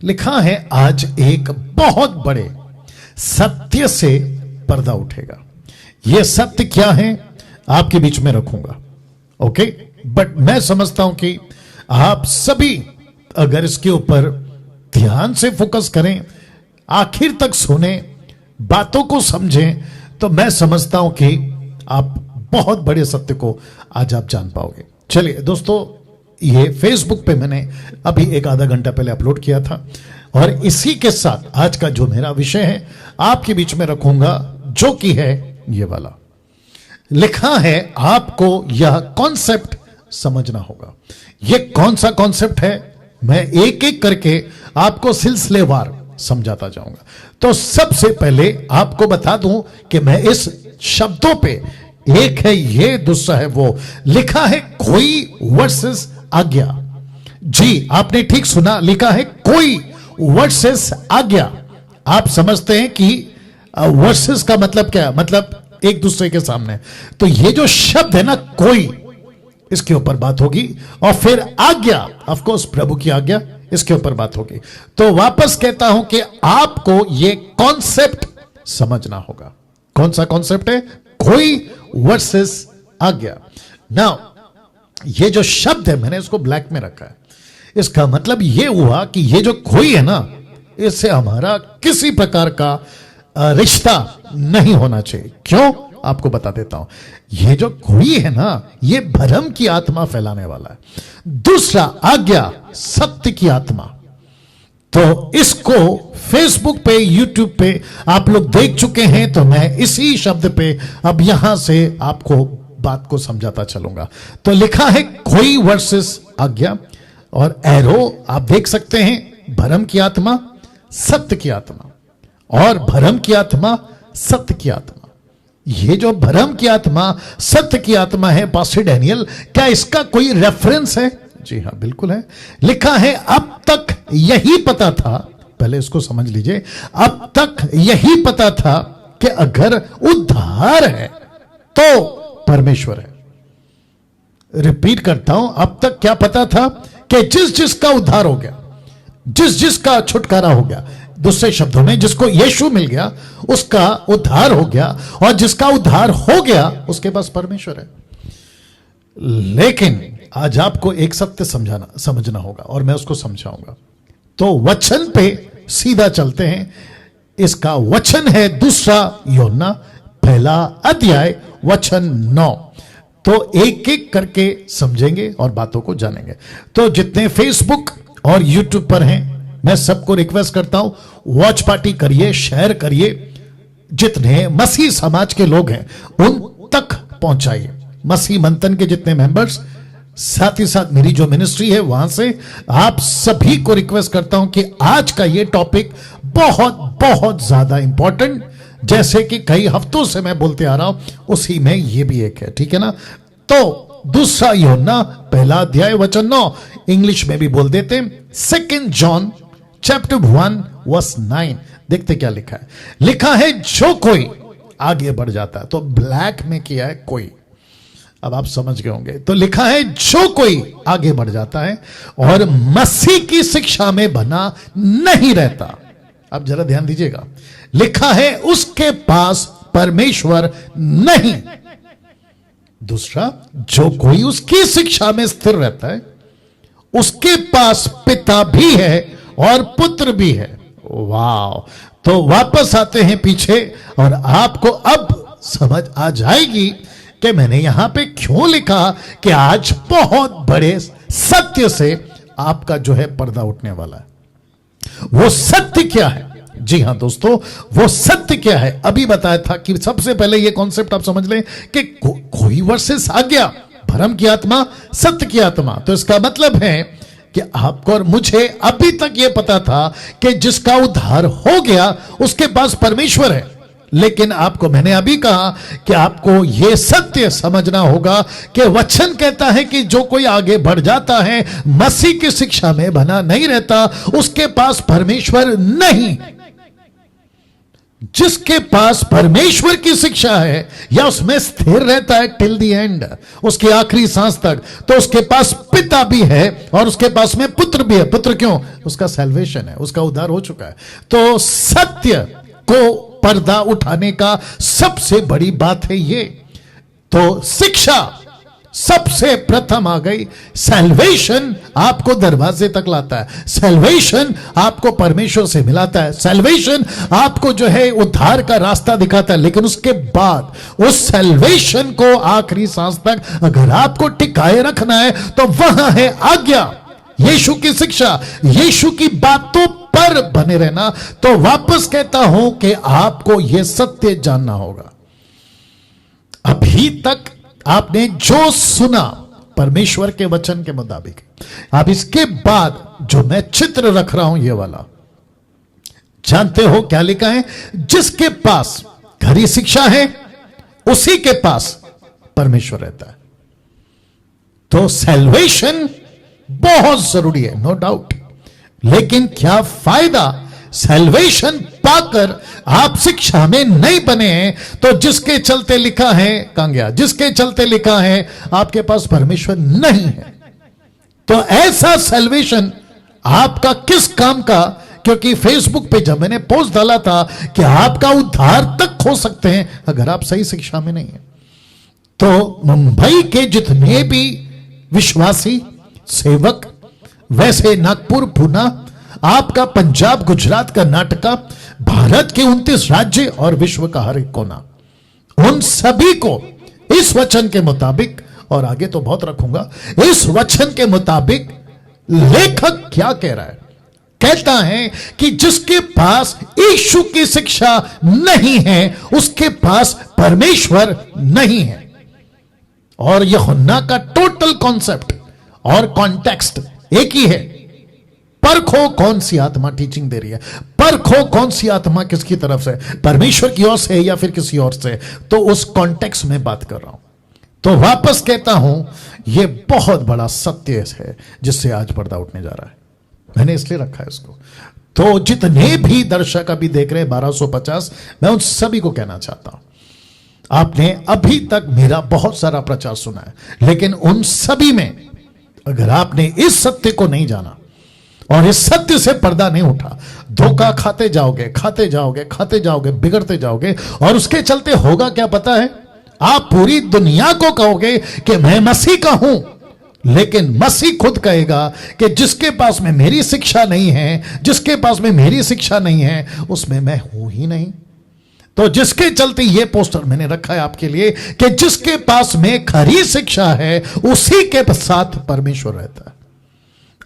लिखा है आज एक बहुत बड़े सत्य से पर्दा उठेगा। यह सत्य क्या है आपके बीच में रखूंगा, ओके। बट मैं समझता हूं कि आप सभी अगर इसके ऊपर ध्यान से फोकस करें, आखिर तक सुने, बातों को समझें, तो मैं समझता हूं कि आप बहुत बड़े सत्य को आज आप जान पाओगे। चलिए दोस्तों, ये फेसबुक पे मैंने अभी एक आधा घंटा पहले अपलोड किया था और इसी के साथ आज का जो मेरा विषय है आपके बीच में रखूंगा, जो कि है ये वाला। लिखा है आपको यह कॉन्सेप्ट समझना होगा। यह कौन सा कॉन्सेप्ट है मैं एक एक करके आपको सिलसिलेवार समझाता जाऊंगा। तो सबसे पहले आपको बता दूं कि मैं इस शब्दों पे, एक है ये, दूसरा है वो। लिखा है कोई वर्सेस आज्ञा। जी आपने ठीक सुना, लिखा है कोई वर्सेस आज्ञा। आप समझते हैं कि वर्सेस का मतलब क्या है? मतलब एक दूसरे के सामने। तो ये जो शब्द है ना कोई, इसके ऊपर बात होगी। और फिर आज्ञा, ऑफ कोर्स प्रभु की आज्ञा, इसके ऊपर बात होगी। तो वापस कहता हूं कि आपको ये कॉन्सेप्ट समझना होगा। कौन सा कॉन्सेप्ट है? कोई वर्सेस आज्ञा। नाउ ये जो शब्द है मैंने इसको ब्लैक में रखा है। इसका मतलब ये हुआ कि ये जो कोई है ना, इससे हमारा किसी प्रकार का रिश्ता नहीं होना चाहिए। क्यों? आपको बता देता हूं। ये जो कोई है ना, ये भ्रम की आत्मा फैलाने वाला है। दूसरा आज्ञा, सत्य की आत्मा। तो इसको फेसबुक पे, यूट्यूब पे आप लोग देख चुके हैं, तो मैं इसी शब्द पे अब यहां से आपको बात को समझाता चलूंगा। तो लिखा है कोई वर्सेस आज्ञा, और एरो आप देख सकते हैं, भ्रम की आत्मा, सत्य की आत्मा, और भ्रम की आत्मा, सत्य की आत्मा। ये जो भ्रम की आत्मा, सत्य की आत्मा है पास्टर डैनियल, क्या इसका कोई रेफरेंस है? जी हां, बिल्कुल है। लिखा है अब तक यही पता था, पहले इसको समझ लीजिए, अब तक यही पता था कि अगर उद्धार है तो परमेश्वर है। रिपीट करता हूं, अब तक क्या पता था? कि जिस जिसका उद्धार हो गया, जिस जिसका छुटकारा हो गया, दूसरे शब्दों में जिसको यीशु मिल गया उसका उद्धार हो गया, और जिसका उद्धार हो गया उसके पास परमेश्वर है। लेकिन आज आपको एक सत्य समझना होगा और मैं उसको समझाऊंगा। तो वचन पे सीधा चलते हैं। इसका वचन है दूसरा यूहन्ना पहला अध्याय वचन 9। तो एक एक करके समझेंगे और बातों को जानेंगे। तो जितने फेसबुक और यूट्यूब पर हैं, मैं सबको रिक्वेस्ट करता हूं, वॉच पार्टी करिए, शेयर करिए। जितने मसीह समाज के लोग हैं उन तक पहुंचाइए, मसीह मंथन के जितने मेंबर्स, साथ ही साथ मेरी जो मिनिस्ट्री है वहां से आप सभी को रिक्वेस्ट करता हूं कि आज का ये टॉपिक बहुत बहुत ज्यादा इंपॉर्टेंट, जैसे कि कई हफ्तों से मैं बोलते आ रहा हूं, उसी में ये भी एक है, ठीक है ना। तो दूसरा यूहन्ना पहला अध्याय वचन 9, इंग्लिश में भी बोल देते हैं, 2 जॉन चैप्टर 1 वर्स 9। देखते क्या लिखा है। लिखा है जो कोई आगे बढ़ जाता है, तो ब्लैक में किया है कोई, अब आप समझ गए होंगे। तो लिखा है जो कोई आगे बढ़ जाता है और मसीह की शिक्षा में बना नहीं रहता। अब जरा ध्यान दीजिएगा, लिखा है उसके पास परमेश्वर नहीं। दूसरा, जो कोई उसकी शिक्षा में स्थिर रहता है उसके पास पिता भी है और पुत्र भी है। वाह! तो वापस आते हैं पीछे और आपको अब समझ आ जाएगी कि मैंने यहां पे क्यों लिखा कि आज बहुत बड़े सत्य से आपका जो है पर्दा उठने वाला है। वो सत्य क्या है? जी हां दोस्तों, वो सत्य क्या है? अभी बताया था कि सबसे पहले ये कॉन्सेप्ट आप समझ लें कि कोई वर्सेस आज्ञा, भ्रम की आत्मा, सत्य की आत्मा। तो इसका मतलब है कि आपको और मुझे अभी तक यह पता था कि जिसका उद्धार हो गया उसके पास परमेश्वर है। लेकिन आपको मैंने अभी कहा कि आपको यह सत्य समझना होगा कि वचन कहता है कि जो कोई आगे बढ़ जाता है, मसीह की शिक्षा में बना नहीं रहता, उसके पास परमेश्वर नहीं। जिसके पास परमेश्वर की शिक्षा है या उसमें स्थिर रहता है टिल द एंड, उसकी आखिरी सांस तक, तो उसके पास पिता भी है और उसके पास में पुत्र भी है। पुत्र क्यों? उसका सैल्वेशन है, उसका उद्धार हो चुका है। तो सत्य को पर्दा उठाने का सबसे बड़ी बात है ये। तो शिक्षा सबसे प्रथम आ गई। सैल्वेशन आपको दरवाजे तक लाता है, सैल्वेशन आपको परमेश्वर से मिलाता है, सैल्वेशन आपको जो है उद्धार का रास्ता दिखाता है। लेकिन उसके बाद उस सैल्वेशन को आखिरी सांस तक अगर आपको टिकाए रखना है तो वहां है आज्ञा, यीशु की शिक्षा, यीशु की बातों पर बने रहना। तो वापस कहता हूं कि आपको यह सत्य जानना होगा। अभी तक आपने जो सुना परमेश्वर के वचन के मुताबिक, अब इसके बाद जो मैं चित्र रख रहा हूं ये वाला, जानते हो क्या लिखा है? जिसके पास खरी शिक्षा है उसी के पास परमेश्वर रहता है। तो सैल्वेशन बहुत जरूरी है, नो डाउट। लेकिन क्या फायदा सैल्वेशन पाकर आप शिक्षा में नहीं बने हैं? तो जिसके चलते लिखा है, कहां गया, जिसके चलते लिखा है आपके पास परमेश्वर नहीं है, तो ऐसा सैल्वेशन आपका किस काम का? क्योंकि फेसबुक पे जब मैंने पोस्ट डाला था कि आपका उद्धार तक हो सकते हैं अगर आप सही शिक्षा में नहीं है। तो मुंबई के जितने भी विश्वासी सेवक, वैसे नागपुर, पुणे, आपका पंजाब, गुजरात, कर्नाटका, भारत के 29 राज्य और विश्व का हर एक कोना, उन सभी को इस वचन के मुताबिक, और आगे तो बहुत रखूंगा, इस वचन के मुताबिक लेखक क्या कह रहा है? कहता है कि जिसके पास यीशु की शिक्षा नहीं है उसके पास परमेश्वर नहीं है। और यूहन्ना का टोटल कॉन्सेप्ट और कॉन्टेक्स्ट एक ही है। परखो कौन सी आत्मा टीचिंग दे रही है, परखो कौन सी आत्मा किसकी तरफ से, परमेश्वर की ओर से या फिर किसी और से। तो उस कॉन्टेक्स्ट में बात कर रहा हूं। तो वापस कहता हूं, यह बहुत बड़ा सत्य है जिससे आज पर्दा उठने जा रहा है। मैंने इसलिए रखा है इसको। तो जितने भी दर्शक अभी देख रहे हैं 1250, मैं उन सभी को कहना चाहता हूं, आपने अभी तक मेरा बहुत सारा प्रचार सुना है, लेकिन उन सभी में अगर आपने इस सत्य को नहीं जाना और इस सत्य से पर्दा नहीं उठा, धोखा खाते जाओगे, खाते जाओगे, खाते जाओगे, बिगड़ते जाओगे। और उसके चलते होगा क्या पता है? आप पूरी दुनिया को कहोगे कि मैं मसीह का हूं, लेकिन मसीह खुद कहेगा कि जिसके पास में मेरी शिक्षा नहीं है, जिसके पास में मेरी शिक्षा नहीं है, उसमें मैं हूं ही नहीं। तो जिसके चलते यह पोस्टर मैंने रखा है आपके लिए कि जिसके पास में खरी शिक्षा है उसी के साथ परमेश्वर रहता है।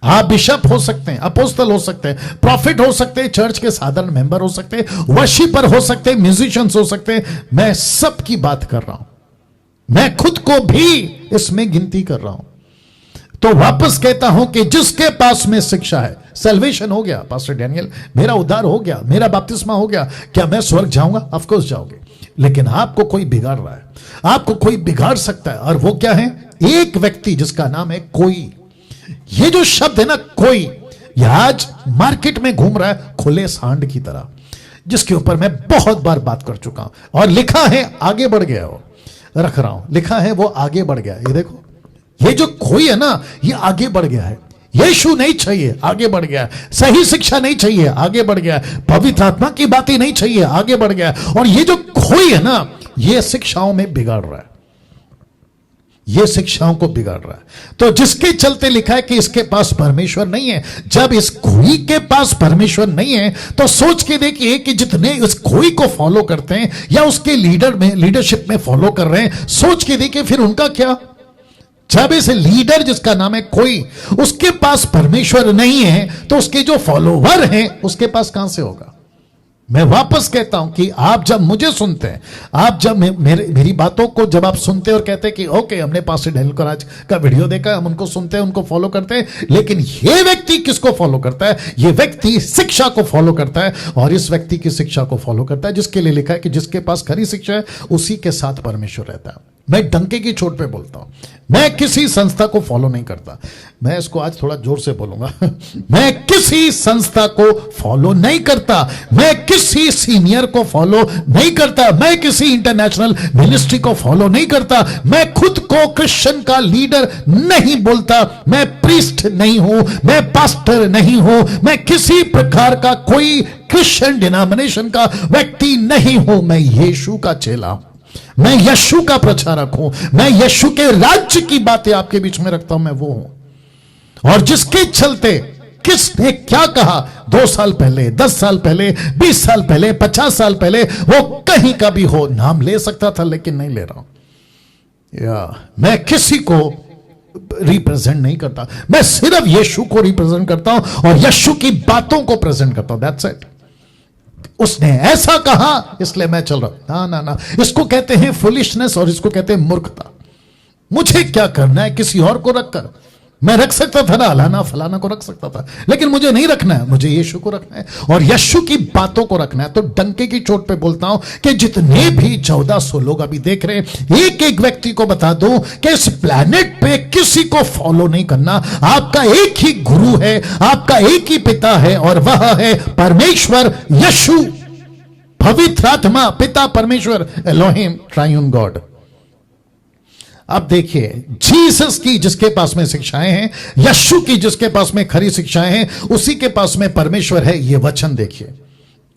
आप बिशप हो सकते हैं, अपोस्तल हो सकते हैं, प्रॉफिट हो सकते हैं, चर्च के साधारण मेंबर हो सकते हैं, वर्शिपर हो सकते हैं, म्यूजिशियंस हो सकते हैं। मैं सबकी बात कर रहा हूं, मैं खुद को भी इसमें गिनती कर रहा हूं। तो वापस कहता हूं कि जिसके पास में शिक्षा है, सैल्वेशन हो गया पास्टर डैनियल, मेरा उद्धार हो गया, मेरा बपतिस्मा हो गया, क्या मैं स्वर्ग जाऊंगा? ऑफ कोर्स जाओगे। लेकिन आपको कोई बिगाड़ रहा है, आपको कोई बिगाड़ सकता है। और वो क्या है? एक व्यक्ति जिसका नाम है कोई। ये जो शब्द है ना कोई, यह आज मार्केट में घूम रहा है खुले सांड की तरह, जिसके ऊपर मैं बहुत बार बात कर चुका हूं। और लिखा है आगे बढ़ गया, वो रख रहा हूं, लिखा है वो आगे बढ़ गया। ये देखो, ये जो कोई है ना, ये आगे बढ़ गया है। यीशु नहीं चाहिए, आगे बढ़ गया। सही शिक्षा नहीं चाहिए, आगे बढ़ गया। पवित्र आत्मा की बातें नहीं चाहिए, आगे बढ़ गया। और ये जो कोई है ना, ये शिक्षाओं में बिगाड़ रहा है, ये शिक्षाओं को बिगाड़ रहा है। तो जिसके चलते लिखा है कि इसके पास परमेश्वर नहीं है। जब इस कोई के पास परमेश्वर नहीं है तो सोच के देखिए कि जितने इस कोई को फॉलो करते हैं या उसके लीडरशिप में फॉलो कर रहे हैं, सोच के देखिए फिर उनका क्या। जब इस लीडर जिसका नाम है कोई, उसके पास परमेश्वर नहीं है, तो उसके जो फॉलोवर हैं उसके पास कहां से होगा? मैं वापस कहता हूं कि आप जब मुझे सुनते हैं, आप जब मेरी बातों को जब आप सुनते हैं और कहते हैं कि ओके, हमने पास्टर डैनियल कराज का वीडियो देखा, हम उनको सुनते हैं, उनको फॉलो करते हैं, लेकिन ये व्यक्ति किसको फॉलो करता है? ये व्यक्ति शिक्षा को फॉलो करता है, और इस व्यक्ति की शिक्षा को फॉलो करता है जिसके लिए लिखा है कि जिसके पास खरी शिक्षा है उसी के साथ परमेश्वर रहता है। मैं डंके की चोट पे बोलता हूं, मैं किसी संस्था को फॉलो नहीं करता। मैं इसको आज थोड़ा जोर से बोलूंगा मैं किसी संस्था को फॉलो नहीं करता, मैं किसी सीनियर को फॉलो नहीं करता, मैं किसी इंटरनेशनल मिनिस्ट्री को फॉलो नहीं करता, मैं खुद को क्रिश्चियन का लीडर नहीं बोलता, मैं प्रीस्ट नहीं हूं, मैं पास्टर नहीं हूं, मैं किसी प्रकार का कोई क्रिश्चियन डिनोमिनेशन का व्यक्ति नहीं हूं। मैं यीशु का चेला हूं, मैं यीशु का प्रचारक हूं, मैं यीशु के राज्य की बातें आपके बीच में रखता हूं, मैं वो हूं। और जिसके चलते किसने क्या कहा 2 साल पहले, 10 साल पहले, 20 साल पहले, 50 साल पहले, वो कहीं का भी हो, नाम ले सकता था लेकिन नहीं ले रहा हूं। मैं किसी को रिप्रेजेंट नहीं करता, मैं सिर्फ यीशु को रिप्रेजेंट करता हूं और यीशु की बातों को प्रेजेंट करता हूं। That's it. उसने ऐसा कहा इसलिए मैं चल रहा हूं। ना ना ना, इसको कहते हैं फुलिशनेस और इसको कहते हैं मूर्खता। मुझे क्या करना है किसी और को रखकर? मैं रख सकता था ना अलाना फलाना को रख सकता था, लेकिन मुझे नहीं रखना है, मुझे यीशु को रखना है और यीशु की बातों को रखना है। तो डंके की चोट पे बोलता हूं कि जितने भी 1400 लोग अभी देख रहे हैं, एक एक व्यक्ति को बता दो कि इस प्लैनेट पे किसी को फॉलो नहीं करना। आपका एक ही गुरु है, आपका एक ही पिता है और वह है परमेश्वर यीशु, पवित्र आत्मा, पिता परमेश्वर, एलोहिम, ट्राइयून गॉड। अब देखिए, जीसस की जिसके पास में शिक्षाएं हैं, यीशु की जिसके पास में खरी शिक्षाएं हैं, उसी के पास में परमेश्वर है। यह वचन देखिए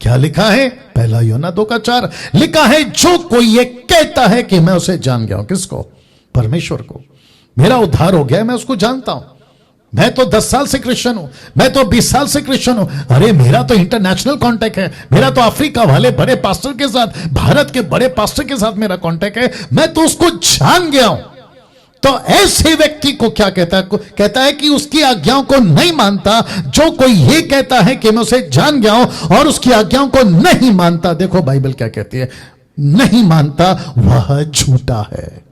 क्या लिखा है, 1 यूहन्ना 2:4 लिखा है, जो कोई ये कहता है कि मैं उसे जान गया हूं। किसको? परमेश्वर को। मेरा उद्धार हो गया है, मैं उसको जानता हूं। मैं तो 10 साल से क्रिश्चियन हूं, मैं तो 20 साल से क्रिश्चियन हूं। अरे मेरा तो इंटरनेशनल कांटेक्ट है, मेरा तो अफ्रीका वाले बड़े पास्टर के साथ, भारत के बड़े पास्टर के साथ मेरा कांटेक्ट है, मैं तो उसको जान गया हूं। तो ऐसे व्यक्ति को क्या कहता है? कहता है कि उसकी आज्ञाओं को नहीं मानता। जो कोई ये कहता है कि मैं उसे जान गया हूं और उसकी आज्ञाओं को नहीं मानता, देखो बाइबल क्या कहती है, नहीं मानता, वह झूठा है,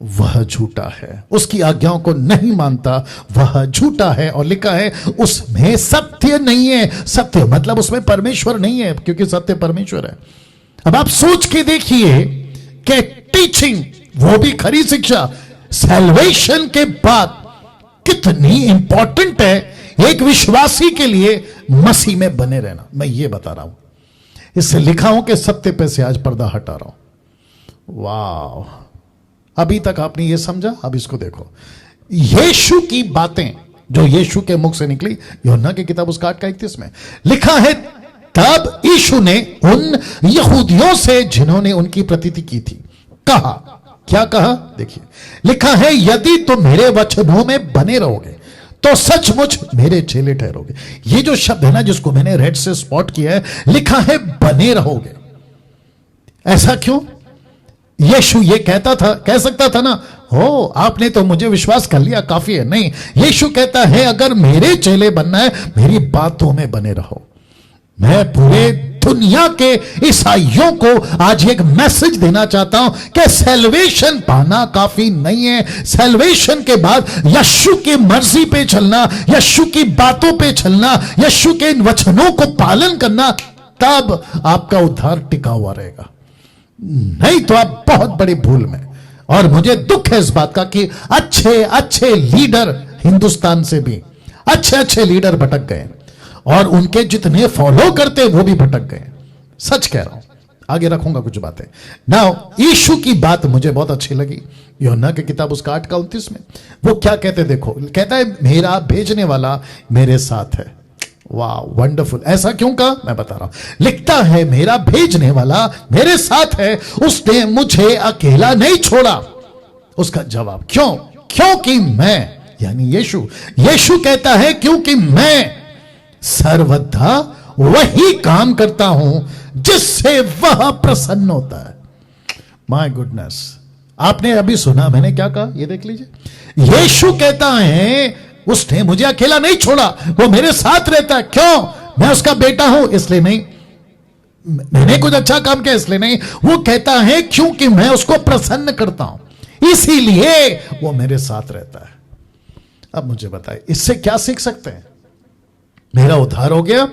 वह झूठा है। उसकी आज्ञाओं को नहीं मानता, वह झूठा है। और लिखा है उसमें सत्य नहीं है। सत्य मतलब उसमें परमेश्वर नहीं है, क्योंकि सत्य परमेश्वर है। अब आप सोच के देखिए कि टीचिंग, वो भी खरी शिक्षा, सैल्वेशन के बाद कितनी इंपॉर्टेंट है एक विश्वासी के लिए मसीह में बने रहना। मैं ये बता रहा हूं, इससे लिखा हूं कि सत्य पे से आज पर्दा हटा रहा हूं। वाह, अभी तक आपने ये समझा, अब इसको देखो। यीशु की बातें जो यीशु के मुख से निकली, यूहन्ना की किताब उसका 8:31 में लिखा है, तब यीशु ने उन यहूदियों से जिन्होंने उनकी प्रतीति की थी कहा। क्या कहा? देखिए लिखा है, यदि तुम मेरे वचनों में बने रहोगे तो सचमुच मेरे चेले ठहरोगे। ये जो शब्द है ना, जिसको मैंने रेड से स्पॉट किया है, लिखा है बने रहोगे। ऐसा क्यों? यीशु ये कहता था, कह सकता था ना, हो आपने तो मुझे विश्वास कर लिया, काफी है। नहीं, यीशु कहता है अगर मेरे चेले बनना है, मेरी बातों में बने रहो। मैं पूरे दुनिया के ईसाइयों को आज एक मैसेज देना चाहता हूं कि सैल्वेशन पाना काफी नहीं है। सैल्वेशन के बाद यीशु की मर्जी पे चलना, यीशु की बातों पे चलना, यीशु के इन वचनों को पालन करना, तब आपका उद्धार टिका हुआ रहेगा। नहीं तो आप बहुत बड़ी भूल में। और मुझे दुख है इस बात का कि अच्छे अच्छे लीडर हिंदुस्तान से भी अच्छे अच्छे लीडर भटक गए और उनके जितने फॉलो करते वो भी भटक गए। सच कह रहा हूं, आगे रखूंगा कुछ बातें। नाउ यीशु की बात मुझे बहुत अच्छी लगी, यूहन्ना की किताब उसका 8:29 में वो क्या कहते देखो, कहता है मेरा भेजने वाला मेरे साथ है। वाह, वंडरफुल। ऐसा क्यों कहा? मैं बता रहा हूं। लिखता है मेरा भेजने वाला मेरे साथ है, उसने मुझे अकेला नहीं छोड़ा। उसका जवाब क्यों? क्योंकि मैं, यानी यीशु कहता है क्योंकि मैं सर्वदा वही काम करता हूं जिससे वह प्रसन्न होता है। माय गुडनेस, आपने अभी सुना मैंने क्या कहा, ये देख लीजिए। यीशु कहता है उसने मुझे अकेला नहीं छोड़ा, वो मेरे साथ रहता है। क्यों? मैं उसका बेटा हूं इसलिए नहीं, मैंने कुछ अच्छा काम किया इसलिए नहीं। वो कहता है क्योंकि मैं उसको प्रसन्न करता हूं, इसीलिए वो मेरे साथ रहता है। अब मुझे बताइए इससे क्या सीख सकते हैं? मेरा उद्धार हो गया,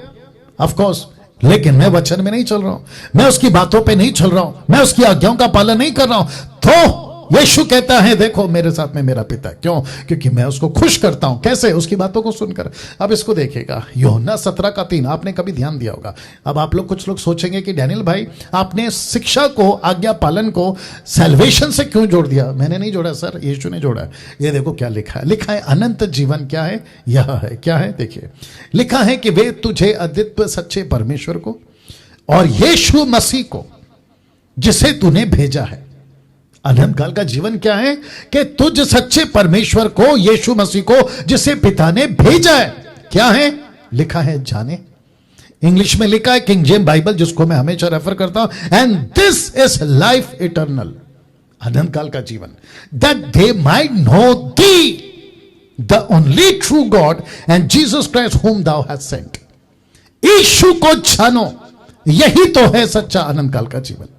ऑफ कोर्स लेकिन मैं वचन में नहीं चल रहा हूं, मैं उसकी बातों पे नहीं चल रहा हूं, मैं उसकी आज्ञाओं का पालन नहीं कर रहा हूं, तो यीशु कहता है देखो मेरे साथ में मेरा पिता। क्यों? क्योंकि मैं उसको खुश करता हूं। कैसे? उसकी बातों को सुनकर। अब इसको देखिएगा, यूहन्ना 17:3, आपने कभी ध्यान दिया होगा। अब आप लोग, कुछ लोग सोचेंगे कि डैनियल भाई आपने शिक्षा को, आज्ञा पालन को सैल्वेशन से क्यों जोड़ दिया? मैंने नहीं जोड़ा सर, यीशु ने जोड़ा है। ये देखो क्या लिखा है, लिखा है अनंत जीवन क्या है, यह है। क्या है? देखिए, लिखा है कि वे तुझे अद्वितीय सच्चे परमेश्वर को और यीशु मसीह को जिसे तूने भेजा है। अनंत काल का जीवन क्या है? कि तुझ सच्चे परमेश्वर को, यीशु मसीह को जिसे पिता ने भेजा है, क्या है? लिखा है जाने। इंग्लिश में लिखा है, किंग जेम्स बाइबल जिसको मैं हमेशा रेफर करता हूं, and this is life eternal. अनंत काल का जीवन, that they might know thee the only true God and Jesus Christ whom thou hast sent. यीशु को जानो, यही तो है सच्चा अनंत काल का जीवन।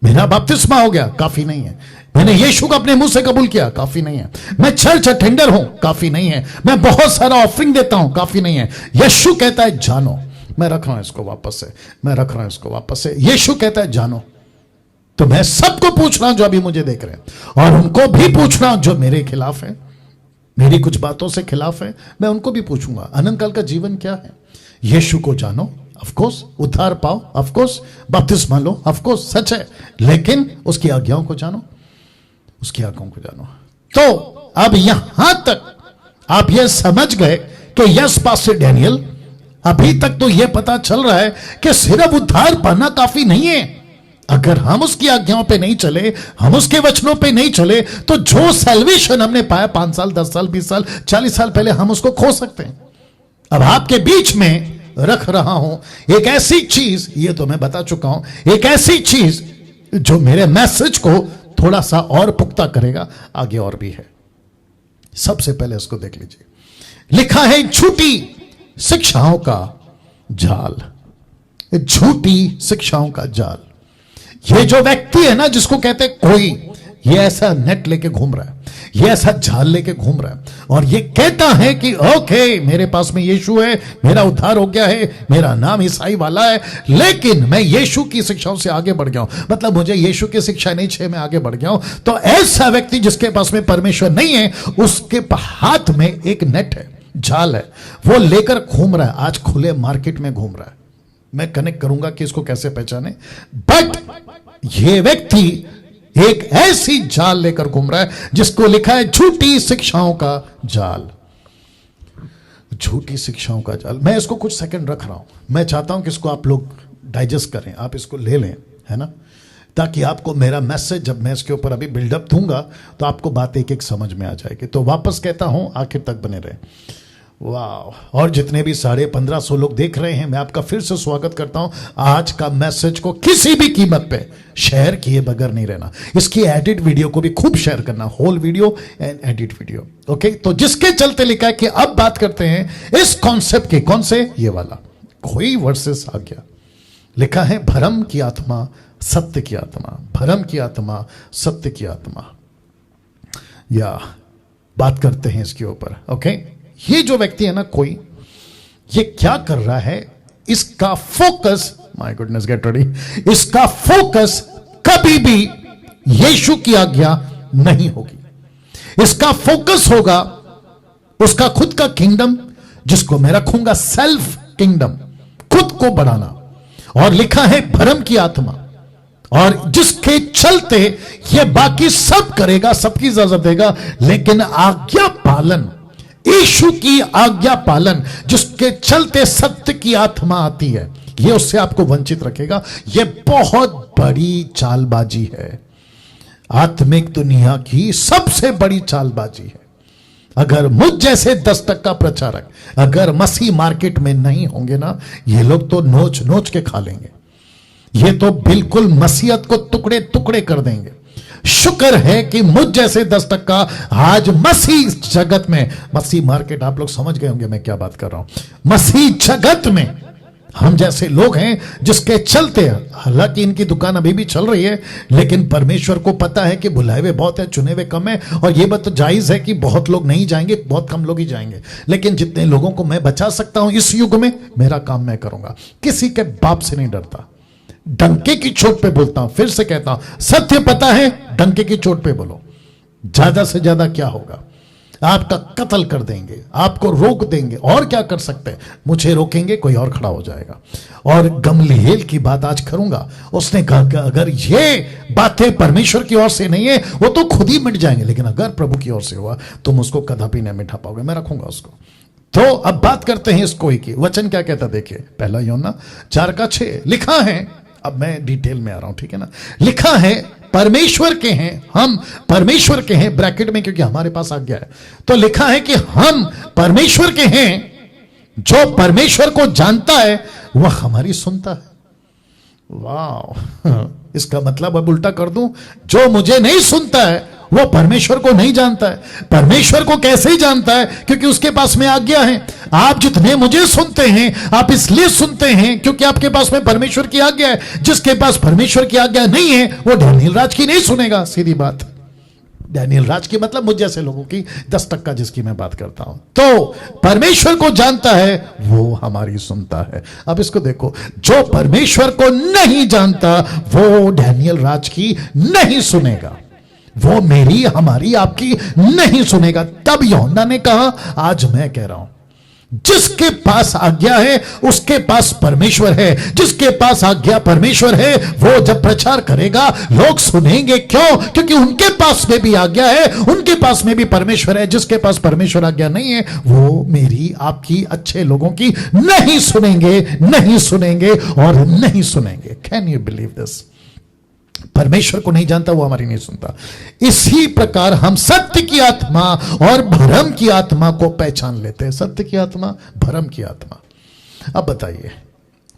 मेरा बपतिस्मा हो गया, काफी नहीं है। मैंने यीशु को अपने मुंह से कबूल किया, काफी नहीं है। मैं चर्च अटेंडर हूं, काफी नहीं है। मैं बहुत सारा ऑफरिंग देता हूं, काफी नहीं है। यीशु कहता है जानो। मैं रख रहा हूं इसको वापस से, मैं रख रहा हूं इसको वापस से। यीशु कहता है जानो। तो मैं सबको पूछ रहा हूं जो अभी मुझे देख रहे हैं, और उनको भी पूछ रहा हूं जो मेरे खिलाफ है, मेरी कुछ बातों से खिलाफ है, मैं उनको भी पूछूंगा अनंत काल का जीवन क्या है। यीशु को जानो, ऑफ कोर्स। उद्धार पाओ, ऑफ कोर्स। बपतिस्मा लो, ऑफ कोर्स, सच है। लेकिन उसकी आज्ञाओं को जानो, उसकी आज्ञाओं को जानो। तो अब यहां तक आप यह समझ गए कि यस पास्टर डैनियल, अभी तक तो यह पता चल रहा है कि सिर्फ उद्धार पाना काफी नहीं है। अगर हम उसकी आज्ञाओं पे नहीं चले, हम उसके वचनों पे नहीं चले, तो जो सैल्वेशन हमने पाया 5 साल, 10 साल, 20 साल, 40 साल पहले, हम उसको खो सकते हैं। अब आपके बीच में रख रहा हूं एक ऐसी चीज, ये तो मैं बता चुका हूं, एक ऐसी चीज जो मेरे मैसेज को थोड़ा सा और पुख्ता करेगा। आगे और भी है। सबसे पहले इसको देख लीजिए। लिखा है झूठी शिक्षाओं का जाल। झूठी शिक्षाओं का जाल। ये जो व्यक्ति है ना, जिसको कहते हैं कोई, ये ऐसा नेट लेके घूम रहा है, ये ऐसा जाल लेके घूम रहा है, और ये कहता है कि ओके मेरे पास में यीशु है, मेरा उद्धार हो गया है, मेरा नाम ईसाई वाला है, लेकिन मैं यीशु की शिक्षाओं से आगे बढ़ गया हूं। मतलब मुझे यीशु की शिक्षा नहीं चाहिए, मैं आगे बढ़ गया हूं। तो ऐसा व्यक्ति जिसके पास में परमेश्वर नहीं है, उसके हाथ में एक नेट है, जाल है, वो लेकर घूम रहा है। आज खुले मार्केट में घूम रहा है। मैं कनेक्ट करूंगा कि इसको कैसे पहचाने। बट ये व्यक्ति एक ऐसी जाल लेकर घूम रहा है जिसको लिखा है झूठी शिक्षाओं का जाल। झूठी शिक्षाओं का जाल। मैं इसको कुछ सेकंड रख रहा हूं। मैं चाहता हूं कि इसको आप लोग डाइजेस्ट करें, आप इसको ले लें, है ना, ताकि आपको मेरा मैसेज, जब मैं इसके ऊपर अभी बिल्डअप दूंगा, तो आपको बात एक एक समझ में आ जाएगी। तो वापस कहता हूं, आखिर तक बने रहे। वाह। और जितने भी 1550 लोग देख रहे हैं, मैं आपका फिर से स्वागत करता हूं। आज का मैसेज को किसी भी कीमत पे शेयर किए बगैर नहीं रहना। इसकी एडिट वीडियो को भी खूब शेयर करना, whole video and edit video. Okay, तो जिसके चलते लिखा है कि अब बात करते हैं इस कॉन्सेप्ट के। कौन से? ये वाला, कोई वर्सेस आज्ञा। लिखा है भरम की आत्मा, सत्य की आत्मा। भरम की आत्मा, सत्य की आत्मा। या बात करते हैं इसके ऊपर। ओके, ये जो व्यक्ति है ना, कोई, ये क्या कर रहा है, इसका focus, my goodness get ready, इसका फोकस कभी भी यीशु की आज्ञा नहीं होगी। इसका फोकस होगा उसका खुद का किंगडम, जिसको मैं रखूंगा सेल्फ किंगडम, खुद को बढ़ाना। और लिखा है भरम की आत्मा, और जिसके चलते ये बाकी सब करेगा, सबकी इजाजत देगा, लेकिन आज्ञा पालन, यीशु की आज्ञा पालन, जिसके चलते सत्य की आत्मा आती है, यह उससे आपको वंचित रखेगा। यह बहुत बड़ी चालबाजी है, आत्मिक दुनिया की सबसे बड़ी चालबाजी है। अगर मुझ जैसे 10% प्रचारक अगर मसीह मार्केट में नहीं होंगे ना, ये लोग तो नोच नोच के खा लेंगे। ये तो बिल्कुल मसीहत को टुकड़े टुकड़े कर देंगे। शुक्र है कि मुझ जैसे 10% आज मसीह जगत में, मसीह मार्केट आप लोग समझ गए होंगे मैं क्या बात कर रहा हूं, मसीह जगत में हम जैसे लोग हैं जिसके चलते, हालांकि इनकी दुकान अभी भी चल रही है, लेकिन परमेश्वर को पता है कि बुलाए हुए बहुत है, चुने हुए कम है। और ये बात तो जायज है कि बहुत लोग नहीं जाएंगे, बहुत कम लोग ही जाएंगे। लेकिन जितने लोगों को मैं बचा सकता हूं इस युग में, मेरा काम मैं करूंगा। किसी के बाप से नहीं डरता, डंके की चोट पे बोलता हूं। फिर से कहता हूं, सत्य पता है, डंके की चोट पे बोलो। ज्यादा से ज्यादा क्या होगा? आपका कत्ल कर देंगे, आपको रोक देंगे, और क्या कर सकते हैं? मुझे रोकेंगे, कोई और खड़ा हो जाएगा। और गमलीएल की बात आज करूंगा। उसने कहा कि अगर ये बातें परमेश्वर की ओर से नहीं है, वो तो खुद ही मिट जाएंगे, लेकिन अगर प्रभु की ओर से हुआ, तुम उसको कदापि नहीं मिटा पाओगे। मैं रखूंगा उसको। तो अब बात करते हैं इस कोई की। वचन क्या कहता देखिए, पहला यूहन्ना 4:6 लिखा है। अब मैं डिटेल में आ रहा हूं, ठीक है ना। लिखा है परमेश्वर के हैं, हम परमेश्वर के हैं, ब्रैकेट में क्योंकि हमारे पास आ गया है। तो लिखा है कि हम परमेश्वर के हैं, जो परमेश्वर को जानता है वह हमारी सुनता है। वाह, इसका मतलब अब उल्टा कर दूं, जो मुझे नहीं सुनता है वो परमेश्वर को नहीं जानता है। परमेश्वर को कैसे ही जानता है? क्योंकि उसके पास में आज्ञा है। आप जितने मुझे सुनते हैं, आप इसलिए सुनते हैं क्योंकि आपके पास में परमेश्वर की आज्ञा है। जिसके पास परमेश्वर की आज्ञा नहीं है, वो डैनियल राज की नहीं सुनेगा। सीधी बात। डैनियल राज की मतलब मुझ जैसे लोगों की 10% जिसकी मैं बात करता हूं। तो परमेश्वर को जानता है, वो हमारी सुनता है। अब इसको देखो, जो परमेश्वर को नहीं जानता वो डैनियल राज की नहीं सुनेगा, वो मेरी, हमारी, आपकी नहीं सुनेगा। तब यूहन्ना ने कहा, आज मैं कह रहा हूं, जिसके पास आज्ञा है उसके पास परमेश्वर है। जिसके पास आज्ञा परमेश्वर है, वो जब प्रचार करेगा लोग सुनेंगे। क्यों? क्योंकि उनके पास में भी आज्ञा है, उनके पास में भी परमेश्वर है। जिसके पास परमेश्वर आज्ञा नहीं है, वो मेरी, आपकी, अच्छे लोगों की नहीं सुनेंगे, नहीं सुनेंगे और नहीं सुनेंगे। Can you believe this? परमेश्वर को नहीं जानता, वो हमारी नहीं सुनता। इसी प्रकार हम सत्य की आत्मा और भरम की आत्मा को पहचान लेते हैं। सत्य की आत्मा, भरम की आत्मा। अब बताइए,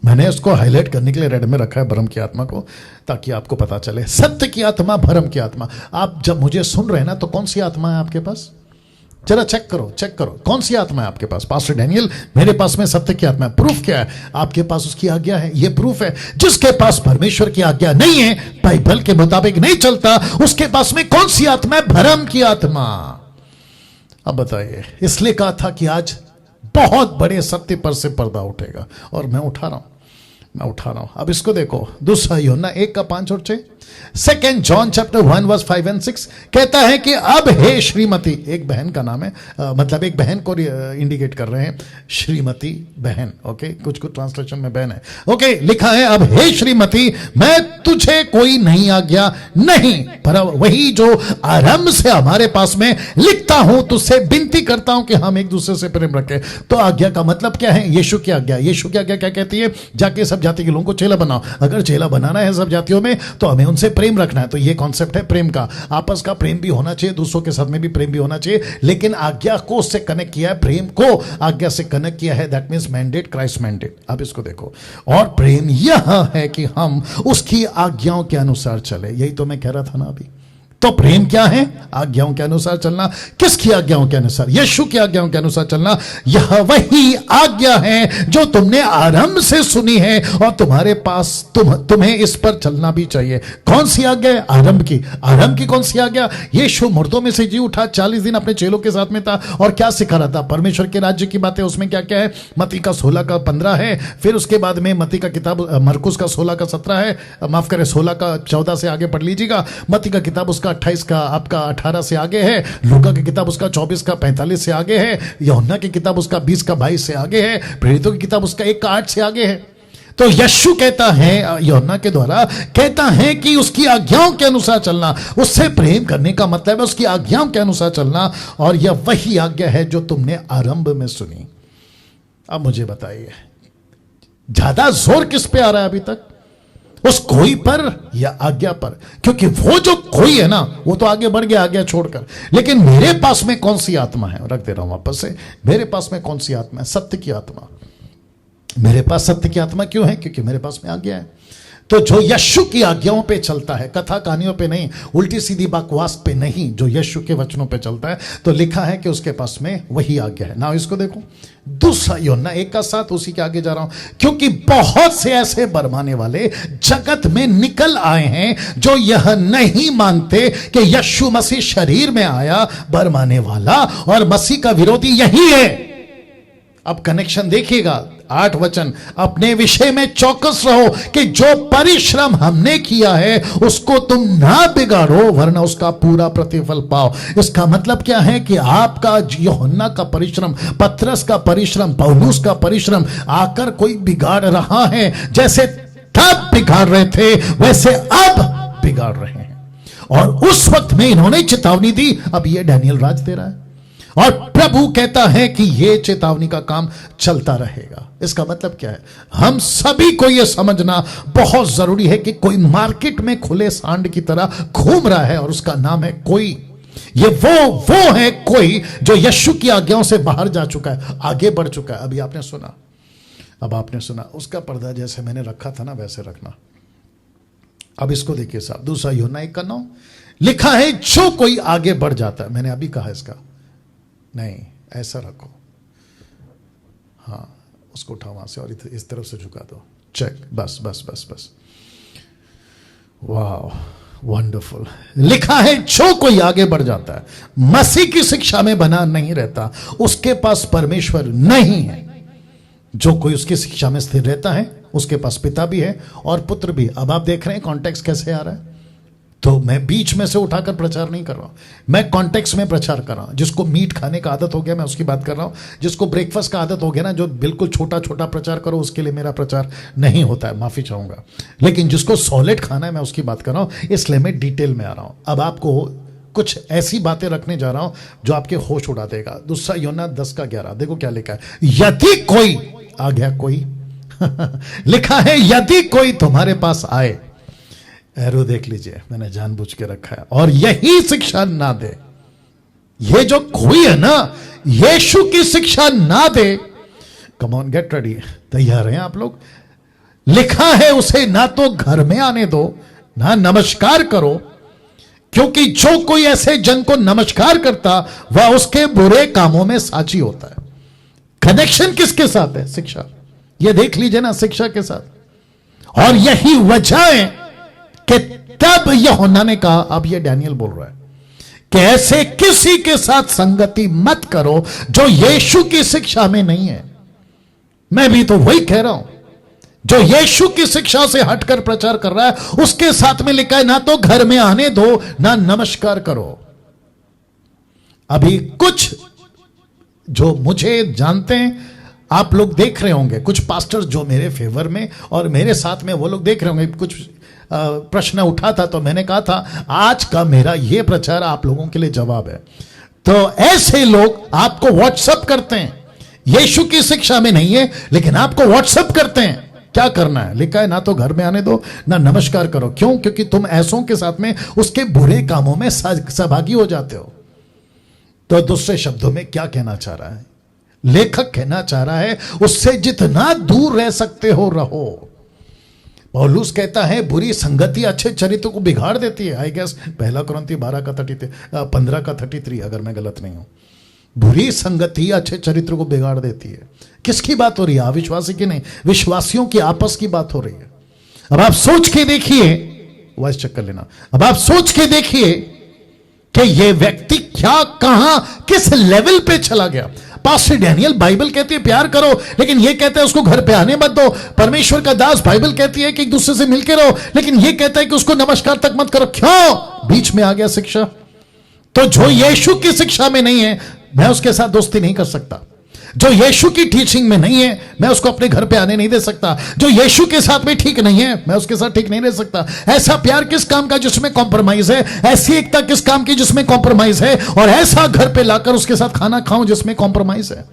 मैंने इसको हाईलाइट करने के लिए रेड में रखा है, भरम की आत्मा को, ताकि आपको पता चले। सत्य की आत्मा, भरम की आत्मा। आप जब मुझे सुन रहे हैं ना, तो कौन सी आत्मा है आपके पास? जरा चेक करो, चेक करो, कौन सी आत्मा है आपके पास? पास्टर डैनियल, मेरे पास में सत्य की आत्मा है। प्रूफ क्या है? आपके पास उसकी आज्ञा है, ये प्रूफ है। जिसके पास परमेश्वर की आज्ञा नहीं है, बाइबल के मुताबिक नहीं चलता, उसके पास में कौन सी आत्मा है? भरम की आत्मा। अब बताइए, इसलिए कहा था कि आज बहुत बड़े सत्य पर से पर्दा उठेगा, और मैं उठा रहा हूं। अब इसको देखो, दूसरा यूहन्ना 1:5 और 6, 2 जॉन चैप्टर 1 5 and 6 कहता है कि अब हे श्रीमती, एक बहन का नाम है, मतलब एक बहन को इंडिकेट कर रहे हैं, श्रीमती बहन। ओके, कुछ ट्रांसलेशन में बहन है। ओके, लिखा है अब हे श्रीमती, मैं तुझे कोई नई आज्ञा नहीं, पर वही जो आरंभ से हमारे पास में लिखता हूं, तुझसे विनती करता हूं कि हम एक दूसरे से प्रेम रखें। तो आज्ञा का मतलब क्या है? यीशु की आज्ञा। यीशु की आज्ञा क्या कहती है? जाके सब जाति के लोगों को चेला बनाओ। अगर चेला बनाना है सब जातियों में, तो हमें उनसे प्रेम रखना है। तो ये कॉन्सेप्ट है प्रेम का। आपस का प्रेम भी होना चाहिए, दूसरों के साथ में भी प्रेम भी होना चाहिए, लेकिन आज्ञा को उससे कनेक्ट किया है, प्रेम को आज्ञा से कनेक्ट किया है। That means mandate, Christ mandate. अब इसको देखो, और प्रेम यह है कि हम उसकी आज्ञाओं के अनुसार चले। यही तो मैं कह रहा था ना अभी। तो प्रेम क्या है? आज्ञाओं के अनुसार चलना। किसकी आज्ञाओं के अनुसार? यीशु की आज्ञाओं के अनुसार चलना। यह वही आज्ञा है जो तुमने आरंभ से सुनी है, और तुम्हारे पास तुम्हें इस पर चलना भी चाहिए। कौन सी आज्ञा है? आरंभ की। आरंभ की कौन सी आज्ञा? यीशु मुर्दों में से जी उठा, 40 दिन अपने चेलों के साथ में था, और क्या सिखा रहा था? परमेश्वर के राज्य की बातें। उसमें क्या क्या है? मत्ती का 16:15 है। फिर उसके बाद में मत्ती का किताब, मरकुस का 16:17 है, माफ करें 16:14 से आगे पढ़ लीजिएगा। मत्ती का किताब उसका 28 का आपका 18 से आगे है। लूका की किताब उसका 24:45 से आगे है। यूहन्ना की किताब उसका 20:22 से आगे है। प्रेरितों की किताब उसका 1:8 से आगे है। तो यीशु कहता है, यूहन्ना के द्वारा कहता है कि उसकी आज्ञाओं के अनुसार चलना। उससे प्रेम करने का मतलब है उसकी आज्ञाओं के अनुसार चलना, और यह वही आज्ञा है जो तुमने आरंभ में सुनी। अब मुझे बताइए, ज्यादा जोर किस पे आ रहा है अभी तक? उस कोई पर या आज्ञा पर? क्योंकि वो जो कोई है ना, वो तो आगे बढ़ गया आज्ञा छोड़कर। लेकिन मेरे पास में कौन सी आत्मा है? रख दे रहा हूं वापस से। मेरे पास में कौन सी आत्मा है? सत्य की आत्मा। मेरे पास सत्य की आत्मा क्यों है? क्योंकि मेरे पास में आज्ञा है। तो जो यीशु की आज्ञाओं पे चलता है, कथा कहानियों पे नहीं, उल्टी सीधी बकवास पे नहीं, जो यीशु के वचनों पे चलता है, तो लिखा है कि उसके पास में वही आज्ञा है। ना इसको देखो, दूसरा यूहन्ना 1:7, उसी के आगे जा रहा हूं। क्योंकि बहुत से ऐसे बरमाने वाले जगत में निकल आए हैं जो यह नहीं मानते कि यीशु मसीह शरीर में आया बरमाने वाला, और मसीह का विरोधी यही है। अब कनेक्शन देखिएगा, 8 वचन, अपने विषय में चौकस रहो कि जो परिश्रम हमने किया है उसको तुम ना बिगाड़ो, वरना उसका पूरा प्रतिफल पाओ। इसका मतलब क्या है कि आपका यूहन्ना का परिश्रम, पतरस का परिश्रम, पौलुस का परिश्रम आकर कोई बिगाड़ रहा है। जैसे तब बिगाड़ रहे थे वैसे अब बिगाड़ रहे हैं। और उस वक्त में इन्होंने चेतावनी दी, अब ये डैनियल राज दे रहा है, और प्रभु कहता है कि यह चेतावनी का काम चलता रहेगा। इसका मतलब क्या है? हम सभी को यह समझना बहुत जरूरी है कि कोई मार्केट में खुले सांड की तरह घूम रहा है और उसका नाम है कोई। ये वो है कोई जो यीशु की आज्ञाओं से बाहर जा चुका है, आगे बढ़ चुका है। अभी आपने सुना, अब आपने सुना, उसका पर्दा जैसे मैंने रखा था ना वैसे रखना। अब इसको देखिए साहब, दूसरा यूहन्ना 1:9 लिखा है, जो कोई आगे बढ़ जाता है। मैंने अभी कहा इसका नहीं, ऐसा रखो, हाँ उसको उठाओ वहां से और इस तरफ से झुका दो, चेक, बस बस बस बस, वाह वंडरफुल। लिखा है, जो कोई आगे बढ़ जाता है, मसीह की शिक्षा में बना नहीं रहता, उसके पास परमेश्वर नहीं है। जो कोई उसकी शिक्षा में स्थिर रहता है उसके पास पिता भी है और पुत्र भी। अब आप देख रहे हैं कॉन्टेक्स्ट कैसे आ रहा है। तो मैं बीच में से उठाकर प्रचार नहीं कर रहा हूं, मैं कॉन्टेक्स्ट में प्रचार कर रहा हूं। जिसको मीट खाने का आदत हो गया मैं उसकी बात कर रहा हूं, जिसको ब्रेकफास्ट का आदत हो गया ना, जो बिल्कुल छोटा छोटा प्रचार करो, उसके लिए मेरा प्रचार नहीं होता है, माफी चाहूंगा। लेकिन जिसको सॉलिड खाना है मैं उसकी बात कर रहा हूं, इसलिए मैं डिटेल में आ रहा हूं। अब आपको कुछ ऐसी बातें रखने जा रहा हूं जो आपके होश उड़ा देगा। दूसरा यूहन्ना 10:11 देखो क्या लिखा है, यदि कोई आ गया, कोई लिखा है, यदि कोई तुम्हारे पास आए, एरो देख लीजिए, मैंने जानबूझ के रखा है, और यही शिक्षा ना दे। ये जो कोई है ना, यीशु की शिक्षा ना दे, कम ऑन गेट रेडी, तैयार हैं आप लोग? लिखा है, उसे ना तो घर में आने दो ना नमस्कार करो, क्योंकि जो कोई ऐसे जन को नमस्कार करता वह उसके बुरे कामों में साझी होता है। कनेक्शन किसके साथ है? शिक्षा। ये देख लीजिए ना, शिक्षा के साथ। और यही वजह है कि तब यूहन्ना ने कहा, अब ये डैनियल बोल रहा है, कि ऐसे किसी के साथ संगति मत करो जो यीशु की शिक्षा में नहीं है। मैं भी तो वही कह रहा हूं, जो यीशु की शिक्षा से हटकर प्रचार कर रहा है उसके साथ में लिखा है, ना तो घर में आने दो ना नमस्कार करो। अभी कुछ जो मुझे जानते हैं, आप लोग देख रहे होंगे, कुछ पास्टर्स जो मेरे फेवर में और मेरे साथ में, वो लोग देख रहे होंगे। कुछ प्रश्न उठा था तो मैंने कहा था आज का मेरा ये प्रचार आप लोगों के लिए जवाब है। तो ऐसे लोग आपको व्हाट्सएप करते हैं, यीशु की शिक्षा में नहीं है लेकिन आपको व्हाट्सएप करते हैं। क्या करना है? लिखा है, ना तो घर में आने दो ना नमस्कार करो। क्यों? क्योंकि तुम ऐसों के साथ में उसके बुरे कामों में सहभागी हो जाते हो। तो दूसरे शब्दों में क्या कहना चाह रहा है लेखक? कहना चाह रहा है, उससे जितना दूर रह सकते हो रहो। पौलुस कहता है, बुरी संगति अच्छे चरित्र को बिगाड़ देती है। आई गेस 1 कुरिन्थी 15:33, अगर मैं गलत नहीं हूं। बुरी संगति अच्छे चरित्र को बिगाड़ देती है। किसकी बात हो रही है? अविश्वासी की नहीं, विश्वासियों की आपस की बात हो रही है। अब आप सोच के देखिए, वॉइस चेक कर लेना। अब आप सोच के देखिए कि यह व्यक्ति क्या, कहां, किस लेवल पे चला गया। पास्टर डैनियल बाइबल कहती है प्यार करो, लेकिन यह कहता है उसको घर पे आने मत दो। परमेश्वर का दास बाइबल कहती है कि एक दूसरे से मिलके रहो, लेकिन यह कहता है कि उसको नमस्कार तक मत करो। क्यों? बीच में आ गया शिक्षा। तो जो यीशु की शिक्षा में नहीं है मैं उसके साथ दोस्ती नहीं कर सकता। जो यीशु की टीचिंग में नहीं है मैं उसको अपने घर पे आने नहीं दे सकता। जो यीशु के साथ में ठीक नहीं है मैं उसके साथ ठीक नहीं रह सकता। ऐसा प्यार किस काम का जिसमें कॉम्प्रोमाइज है? ऐसी एकता किस काम की जिसमें कॉम्प्रोमाइज है? और ऐसा घर पे लाकर उसके साथ खाना खाऊं जिसमें कॉम्प्रोमाइज है?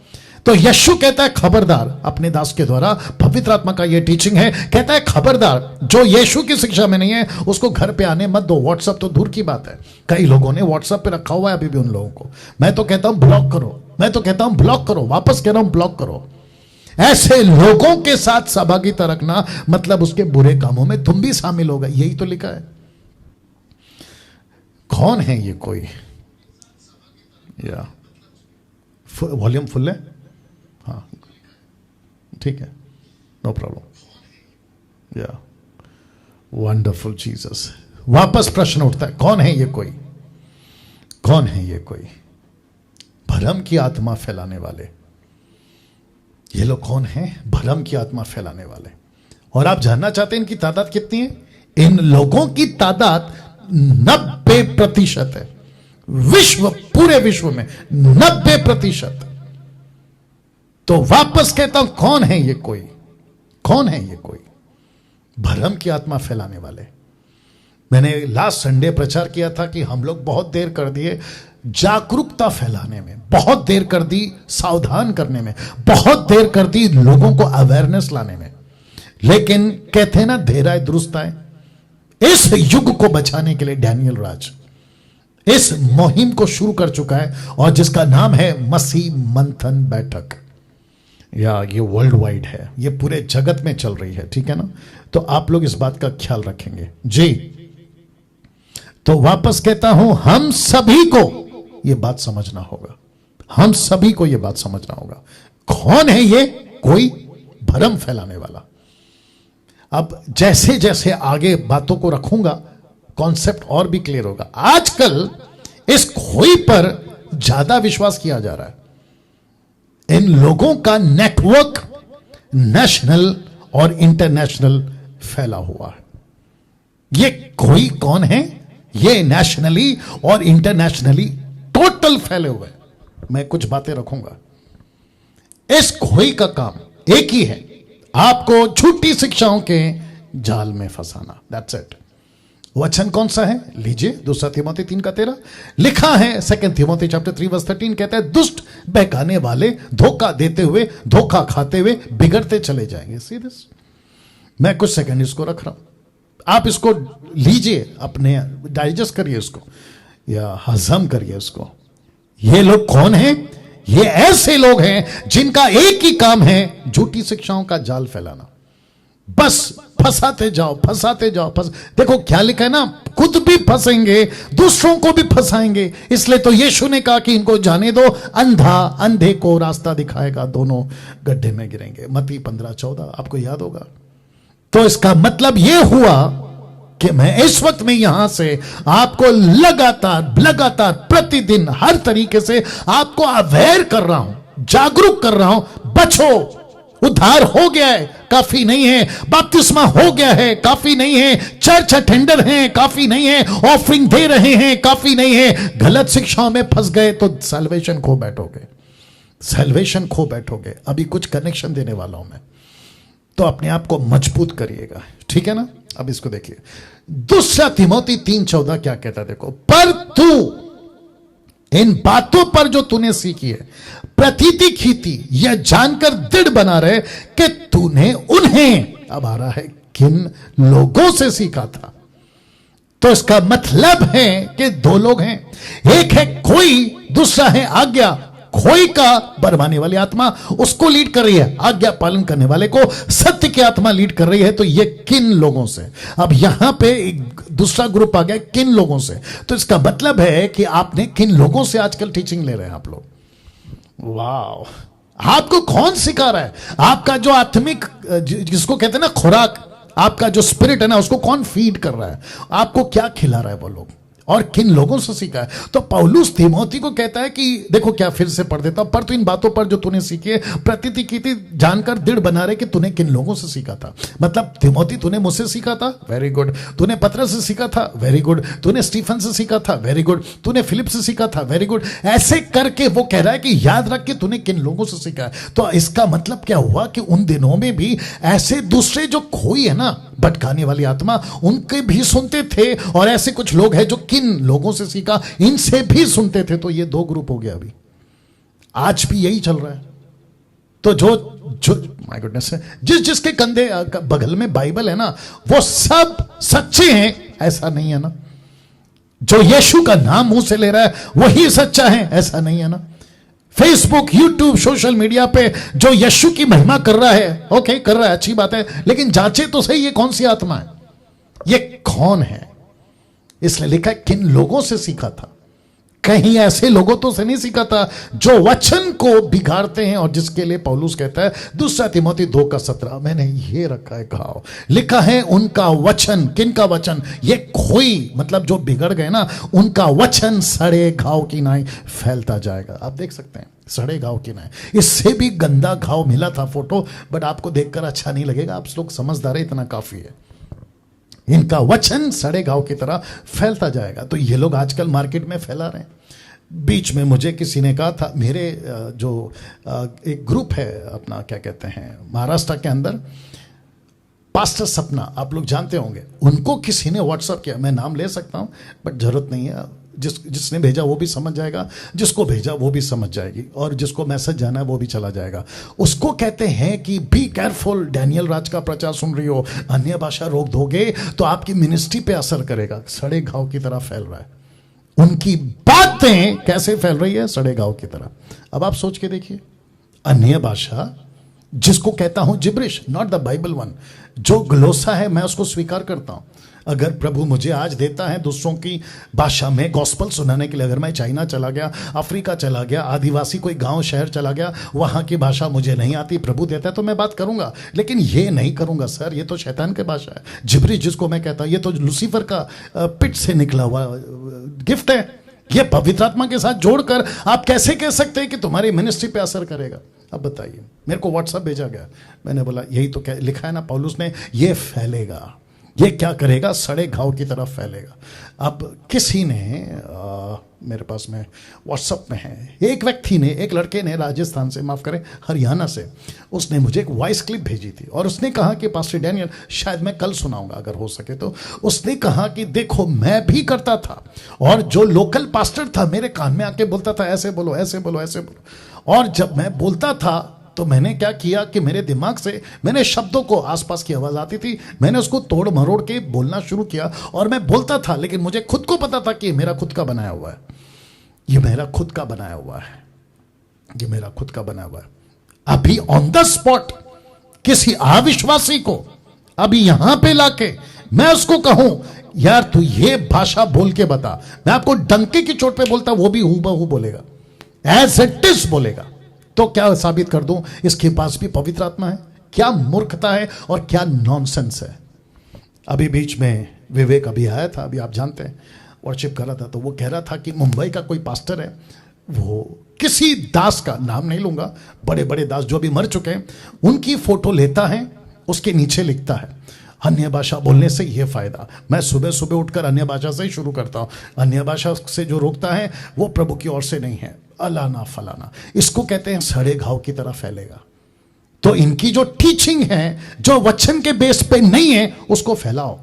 तो यीशु कहता है खबरदार, अपने दास के द्वारा पवित्र आत्मा का यह टीचिंग है, कहता है खबरदार, जो यीशु की शिक्षा में नहीं है उसको घर पे आने मत दो। व्हाट्सएप तो दूर की बात है, कई लोगों ने व्हाट्सएप पे रखा हुआ है अभी भी उन लोगों को। मैं तो कहता हूं ब्लॉक करो, मैं तो कहता हूं ब्लॉक करो, वापस कह रहा हूं ब्लॉक करो। ऐसे लोगों के साथ सहभागिता रखना मतलब उसके बुरे कामों में तुम भी शामिल होगा, यही तो लिखा है। कौन है ये कोई? या वॉल्यूम फुल है? हाँ ठीक है, नो प्रॉब्लम। या वंडरफुल जीसस। वापस प्रश्न उठता है, कौन है ये कोई? कौन है ये कोई? भरम की आत्मा फैलाने वाले। ये लोग कौन हैं? भरम की आत्मा फैलाने वाले। और आप जानना चाहते हैं इनकी तादाद कितनी है? इन लोगों की तादाद 90% है। विश्व, पूरे विश्व में 90%। तो वापस कहता हूं, कौन है ये कोई? कौन है ये कोई? भरम की आत्मा फैलाने वाले। मैंने लास्ट संडे प्रचार किया था कि हम लोग बहुत देर कर दिए जागरूकता फैलाने में, बहुत देर कर दी सावधान करने में, बहुत देर कर दी लोगों को अवेयरनेस लाने में। लेकिन कहते हैं ना, देर आए दुरुस्त आए। इस युग को बचाने के लिए डैनियल राज इस मुहिम को शुरू कर चुका है, और जिसका नाम है मसीह मंथन बैठक। या ये वर्ल्ड वाइड है, ये पूरे जगत में चल रही है, ठीक है ना? तो आप लोग इस बात का ख्याल रखेंगे जी। तो वापस कहता हूं, हम सभी को यह बात समझना होगा, हम सभी को यह बात समझना होगा। कौन है ये कोई? भरम फैलाने वाला। अब जैसे जैसे आगे बातों को रखूंगा, कॉन्सेप्ट और भी क्लियर होगा। आजकल इस खोई पर ज्यादा विश्वास किया जा रहा है। इन लोगों का नेटवर्क नेशनल और इंटरनेशनल फैला हुआ है। ये कोई कौन है? ये नेशनली और इंटरनेशनली टोटल फैले हुए। मैं कुछ बातें रखूंगा। इस खोई का काम एक ही है, आपको झूठी शिक्षाओं के जाल में फंसाना। That's it. वचन कौन सा है? लीजिए, 2 तीमोथी 3:13 लिखा है। 2 तीमोथी चैप्टर 3 वर्स 13 कहता है, दुष्ट बहकाने वाले धोखा देते हुए, धोखा खाते हुए बिगड़ते चले जाएंगे। See this. मैं कुछ सेकंड इसको रख रहा हूं, आप इसको लीजिए, अपने डाइजेस्ट करिए इसको, या हजम करिए इसको। ये लोग कौन हैं? ये ऐसे लोग हैं जिनका एक ही काम है झूठी शिक्षाओं का जाल फैलाना। बस फंसाते जाओ, फंसाते जाओ, देखो क्या लिखा है ना, खुद भी फंसेंगे, दूसरों को भी फंसाएंगे। इसलिए तो यीशु ने कहा कि इनको जाने दो, अंधा अंधे को रास्ता दिखाएगा, दोनों गड्ढे में गिरेंगे। मत्ती 15:14 आपको याद होगा। तो इसका मतलब यह हुआ कि मैं इस वक्त में यहां से आपको लगातार प्रतिदिन हर तरीके से आपको अवेयर कर रहा हूं, जागरूक कर रहा हूं। बचो, उद्धार हो गया है काफी नहीं है, बपतिस्मा हो गया है काफी नहीं है, चर्च अटेंडर हैं काफी नहीं है, ऑफरिंग दे रहे हैं काफी नहीं है, गलत शिक्षाओं में फंस गए तो सैल्वेशन खो बैठोगे, सैल्वेशन खो बैठोगे। अभी कुछ कनेक्शन देने वाला हूं मैं, तो अपने आप को मजबूत करिएगा, ठीक है ना? अब इसको देखिए, 2 तीमोथी 3:14 क्या कहता है, देखो। पर तू इन बातों पर जो तूने सीखी है प्रतीति की थी, यह जानकर दृढ़ बना रहे कि तूने उन्हें, अब आ रहा है, किन लोगों से सीखा था। तो इसका मतलब है कि 2 लोग हैं, एक है कोई, दूसरा है आज्ञा। खोई का बरवाने वाली आत्मा उसको लीड कर रही है, आज्ञा पालन करने वाले को सत्य की आत्मा लीड कर रही है। तो ये किन लोगों से? अब यहां पे एक दूसरा ग्रुप आ गया, किन लोगों से। तो इसका मतलब है कि आपने किन लोगों से आजकल टीचिंग ले रहे हैं आप लोग। वाह, आपको कौन सिखा रहा है? आपका जो आत्मिक, जिसको कहते हैं ना खुराक, आपका जो स्पिरिट है ना, उसको कौन फीड कर रहा है? आपको क्या खिला रहा है वो लोग, और किन लोगों से सीखा है? तो पौलुस तीमोथी को कहता है कि देखो, क्या फिर से पढ़ देता हूं, पर तू इन बातों पर जो तूने सीखी है प्रतीति की थी, जानकर दृढ़ बना रहे कि तूने किन लोगों से सीखा था। मतलब तीमोथी, तूने मुझसे सीखा था, वेरी गुड। तूने पतरस से सीखा था, वेरी गुड। तूने स्टीफन से सीखा था, वेरी गुड। तूने फिलिप से सीखा था, वेरी गुड। ऐसे करके वो कह रहा है कि याद रख के तूने किन लोगों से सीखा है। तो इसका मतलब क्या हुआ कि उन दिनों में भी ऐसे दूसरे जो खोई है ना, भटकाने वाली आत्मा, उनके भी सुनते थे, और ऐसे कुछ लोग हैं जो किन लोगों से सीखा, इनसे भी सुनते थे। तो ये 2 ग्रुप हो गया। अभी आज भी यही चल रहा है। तो जो माय गुडनेस है, जिसके कंधे बगल में बाइबल है ना, वो सब सच्चे हैं ऐसा नहीं है ना। जो यीशु का नाम मुंह से ले रहा है वही सच्चा है ऐसा नहीं है ना। फेसबुक, यूट्यूब, सोशल मीडिया पे जो यीशु की महिमा कर रहा है, ओके कर रहा है, अच्छी बात है, लेकिन जांचे तो सही ये कौन सी आत्मा है, ये कौन है। इसलिए लिखा है किन लोगों से सीखा था। कहीं ऐसे लोगों तो से नहीं सीखा था जो वचन को बिगाड़ते हैं, और जिसके लिए पौलुस कहता है 2 तिमोथी 2:17, मैंने ये रखा है घाव, लिखा है उनका वचन। किनका वचन? ये खोई, मतलब जो बिगड़ गए ना, उनका वचन सड़े घाव की नाई फैलता जाएगा। आप देख सकते हैं सड़े घाव की नाई, इससे भी गंदा घाव मिला था फोटो, बट आपको देखकर अच्छा नहीं लगेगा, आप लोग समझदार है, इतना काफी है। इनका वचन सड़े घाव की तरह फैलता जाएगा। तो ये लोग आजकल मार्केट में फैला रहे हैं। बीच में मुझे किसी ने कहा था, मेरे जो एक ग्रुप है अपना, क्या कहते हैं, महाराष्ट्र के अंदर, पास्टर सपना, आप लोग जानते होंगे, उनको किसी ने व्हाट्सएप किया, मैं नाम ले सकता हूं बट जरूरत नहीं है, जिसने भेजा वो भी समझ जाएगा, जिसको भेजा वो भी समझ जाएगी, और जिसको मैसेज जाना है वो भी चला जाएगा। उसको कहते हैं कि बी केयरफुल, डैनियल राज का प्रचार सुन रही हो, अन्य भाषा रोक दोगे तो आपकी मिनिस्ट्री पे असर करेगा। सड़े घाव की तरह फैल रहा है। उनकी बातें कैसे फैल रही है? सड़े घाव की तरह। अब आप सोच के देखिए, अन्य भाषा जिसको कहता हूं gibberish, not the Bible one, जो ग्लोसा है मैं उसको स्वीकार करता हूं। अगर प्रभु मुझे आज देता है दूसरों की भाषा में गॉस्पल सुनाने के लिए, अगर मैं चाइना चला गया, अफ्रीका चला गया, आदिवासी कोई गांव शहर चला गया, वहां की भाषा मुझे नहीं आती, प्रभु देता है तो मैं बात करूंगा, लेकिन ये नहीं करूंगा सर ये तो शैतान की भाषा है। जिब्रिश जिसको मैं कहता हूं, ये तो लूसीफर का पिट से निकला हुआ गिफ्ट है। ये पवित्र आत्मा के साथ जोड़कर आप कैसे कह सकते हैं कि तुम्हारी मिनिस्ट्री पे असर करेगा? अब बताइए। मेरे को व्हाट्सएप भेजा गया, मैंने बोला यही तो लिखा है ना पौलुस ने, ये फैलेगा। ये क्या करेगा? सड़े घाव की तरफ फैलेगा। अब किसी ने मेरे पास में व्हाट्सएप में है, एक व्यक्ति ने, एक लड़के ने राजस्थान से, माफ करें हरियाणा से, उसने मुझे एक वॉइस क्लिप भेजी थी, और उसने कहा कि पास्टर डैनियल, शायद मैं कल सुनाऊंगा अगर हो सके तो, उसने कहा कि देखो मैं भी करता था, और जो लोकल पास्टर था मेरे कान में आके बोलता था ऐसे बोलो ऐसे बोलो ऐसे बोलो, और जब मैं बोलता था तो मैंने क्या किया कि मेरे दिमाग से मैंने शब्दों को, आसपास की आवाज आती थी, मैंने उसको तोड़ मरोड़ के बोलना शुरू किया, और मैं बोलता था, लेकिन मुझे खुद को पता था कि ये मेरा खुद का बनाया हुआ है, ये मेरा खुद का बनाया हुआ है, ये मेरा खुद का बनाया हुआ है। अभी ऑन द स्पॉट किसी अविश्वासी को अभी यहां पे लाके मैं उसको कहूं यार तू ये भाषा बोल के बता, मैं आपको डंके की चोट पे बोलता, वो भी हूबहू बोलेगा, एज इट इज बोलेगा, तो क्या साबित कर दूं इसके पास भी पवित्र आत्मा है? क्या मूर्खता है और क्या नॉनसेंस है। अभी बीच में विवेक अभी आया था, अभी आप जानते हैं, वर्शिप कर रहा था, तो वो कह रहा था कि मुंबई का कोई पास्टर है, वो किसी दास का नाम नहीं लूंगा, बड़े बड़े दास जो अभी मर चुके हैं, उनकी फोटो लेता है, उसके नीचे लिखता है अन्य भाषा बोलने से यह फायदा। मैं सुबह सुबह उठकर अन्य भाषा से ही शुरू करता हूं, अन्य भाषा से जो रोकता है वो प्रभु की ओर से नहीं है, अलाना फलाना। इसको कहते हैं सड़े घाव की तरह फैलेगा। तो इनकी जो टीचिंग है, जो वचन के बेस पे नहीं है, उसको फैलाओ,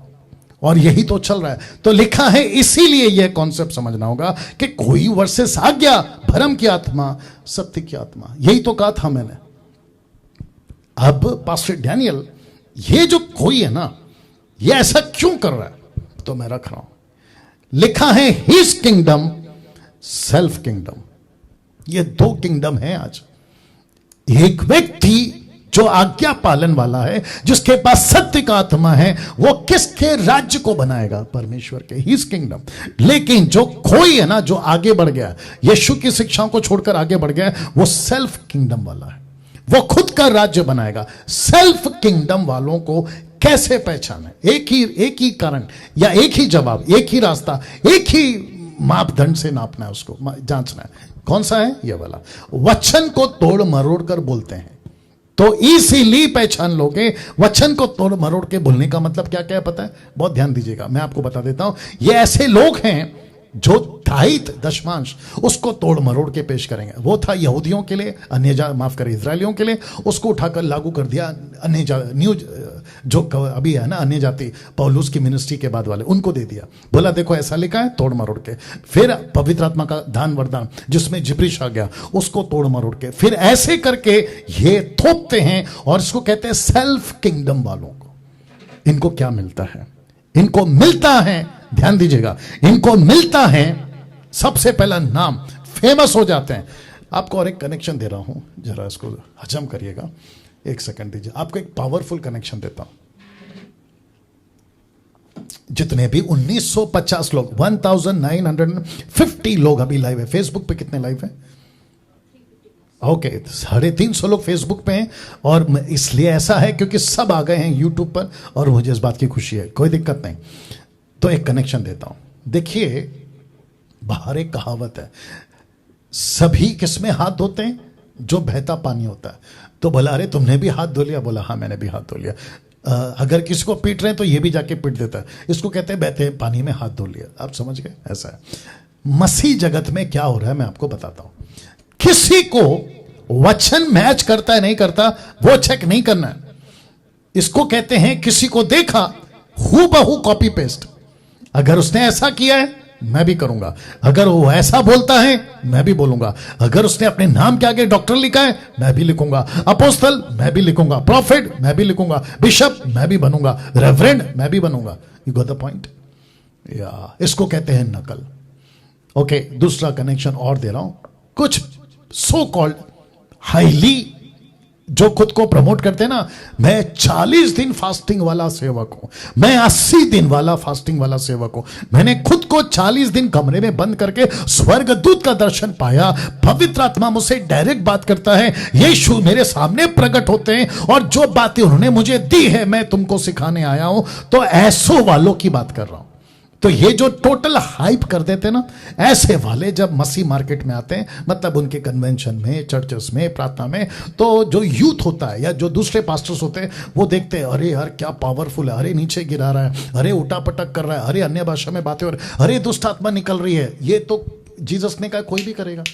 और यही तो चल रहा है। तो लिखा है, इसीलिए यह कॉन्सेप्ट समझना होगा कि कोई वर्सेस आ गया, भरम की आत्मा, सत्य की आत्मा, यही तो कहा था मैंने। अब पास्टर डैनियल, ये जो कोई है ना, ये ऐसा क्यों कर रहा है? तो मैं रख रहा हूं, लिखा है हिज किंगडम, सेल्फ किंगडम। ये दो किंगडम है आज। एक व्यक्ति जो आज्ञा पालन वाला है, जिसके पास सत्य का आत्मा है, वो किसके राज्य को बनाएगा? परमेश्वर के, हिज किंगडम। लेकिन जो कोई है ना, जो आगे बढ़ गया, यीशु की शिक्षाओं को छोड़कर आगे बढ़ गया, वो सेल्फ किंगडम वाला है, वो खुद का राज्य बनाएगा। सेल्फ किंगडम वालों को कैसे पहचाने? एक ही कारण या एक ही जवाब, एक ही रास्ता, एक ही मापदंड से नापना है, उसको जांचना है। कौन सा है? ये वाला। वचन को तोड़ मरोड़ कर बोलते हैं, तो इसीलिए पहचान लोगे। वचन को तोड़ मरोड़ के बोलने का मतलब क्या क्या है पता है? बहुत ध्यान दीजिएगा, मैं आपको बता देता हूं। ये ऐसे लोग हैं जो दायित्व दशमांश उसको तोड़ मरोड़ के पेश करेंगे। वो था यहूदियों के लिए, अन्य माफ करें इजरायलियों के लिए, उसको उठाकर लागू कर दिया अन्य न्यू जो अभी है ना अन्य जाति, पौलुस की मिनिस्ट्री के बाद वाले, उनको दे दिया। बोला देखो ऐसा लिखा है, तोड़ मरोड़ के। फिर पवित्र आत्मा का दान वरदान जिसमें जिब्रिश आ गया, उसको तोड़ मरोड़ के, फिर ऐसे करके ये थोपते हैं, और इसको कहते हैं सेल्फ किंगडम वालों को। इनको क्या मिलता है? इनको मिलता है, ध्यान दीजिएगा, इनको मिलता है सबसे पहला नाम, फेमस हो जाते हैं। आपको और एक कनेक्शन दे रहा हूं, जरा इसको हजम करिएगा, एक सेकंड दीजिए। आपको एक पावरफुल कनेक्शन देता हूं। जितने भी 1950 लोग, 1950 लोग अभी लाइव है। फेसबुक पे कितने लाइव है? ओके, 350 लोग फेसबुक पे हैं, और इसलिए ऐसा है क्योंकि सब आ गए हैं यूट्यूब पर, और मुझे इस बात की खुशी है, कोई दिक्कत नहीं। तो एक कनेक्शन देता हूं। देखिए, बाहर एक कहावत है, सभी किसमें हाथ धोते हैं? जो बहता पानी होता है। तो बोला, अरे तुमने भी हाथ धो लिया? बोला, हाँ मैंने भी हाथ धो लिया। अगर किसी को पीट रहे हैं तो ये भी जाके पीट देता है। इसको कहते हैं बहते पानी में हाथ धो लिया। आप समझ गए? ऐसा है मसीह जगत में क्या हो रहा है, मैं आपको बताता हूं। किसी को वचन मैच करता है नहीं करता, वो चेक नहीं करना है। इसको कहते हैं किसी को देखा हूबहू कॉपी पेस्ट। अगर उसने ऐसा किया है मैं भी करूंगा, अगर वो ऐसा बोलता है मैं भी बोलूंगा, अगर उसने अपने नाम के आगे डॉक्टर लिखा है मैं भी लिखूंगा, अपोस्तल मैं भी लिखूंगा, प्रॉफिट मैं भी लिखूंगा, बिशप मैं भी बनूंगा, रेवरेंड मैं भी बनूंगा। You got the point? या इसको कहते हैं नकल। ओके, दूसरा कनेक्शन और दे रहा हूं। कुछ सो कॉल्ड हाईली जो खुद को प्रमोट करते हैं ना, मैं 40 दिन फास्टिंग वाला सेवक हूं, मैं 80 दिन वाला फास्टिंग वाला सेवक हूं, मैंने खुद को 40 दिन कमरे में बंद करके स्वर्गदूत का दर्शन पाया, पवित्र आत्मा मुझसे डायरेक्ट बात करता है, यीशु मेरे सामने प्रकट होते हैं, और जो बातें उन्होंने मुझे दी है मैं तुमको सिखाने आया हूं। तो ऐसो वालों की बात कर रहा हूं। तो ये जो टोटल हाइप कर देते ना, ऐसे वाले जब मसीह मार्केट में आते हैं, मतलब उनके कन्वेंशन में, चर्चेस में, प्रार्थना में, तो जो यूथ होता है या जो दूसरे पास्टर्स होते हैं वो देखते हैं, अरे यार क्या पावरफुल है, अरे नीचे गिरा रहा है, अरे उठा पटक कर रहा है, अरे अन्य भाषा में बातें हो रही, अरे दुष्ट आत्मा निकल रही है। ये तो जीसस ने कहा कोई भी करेगा।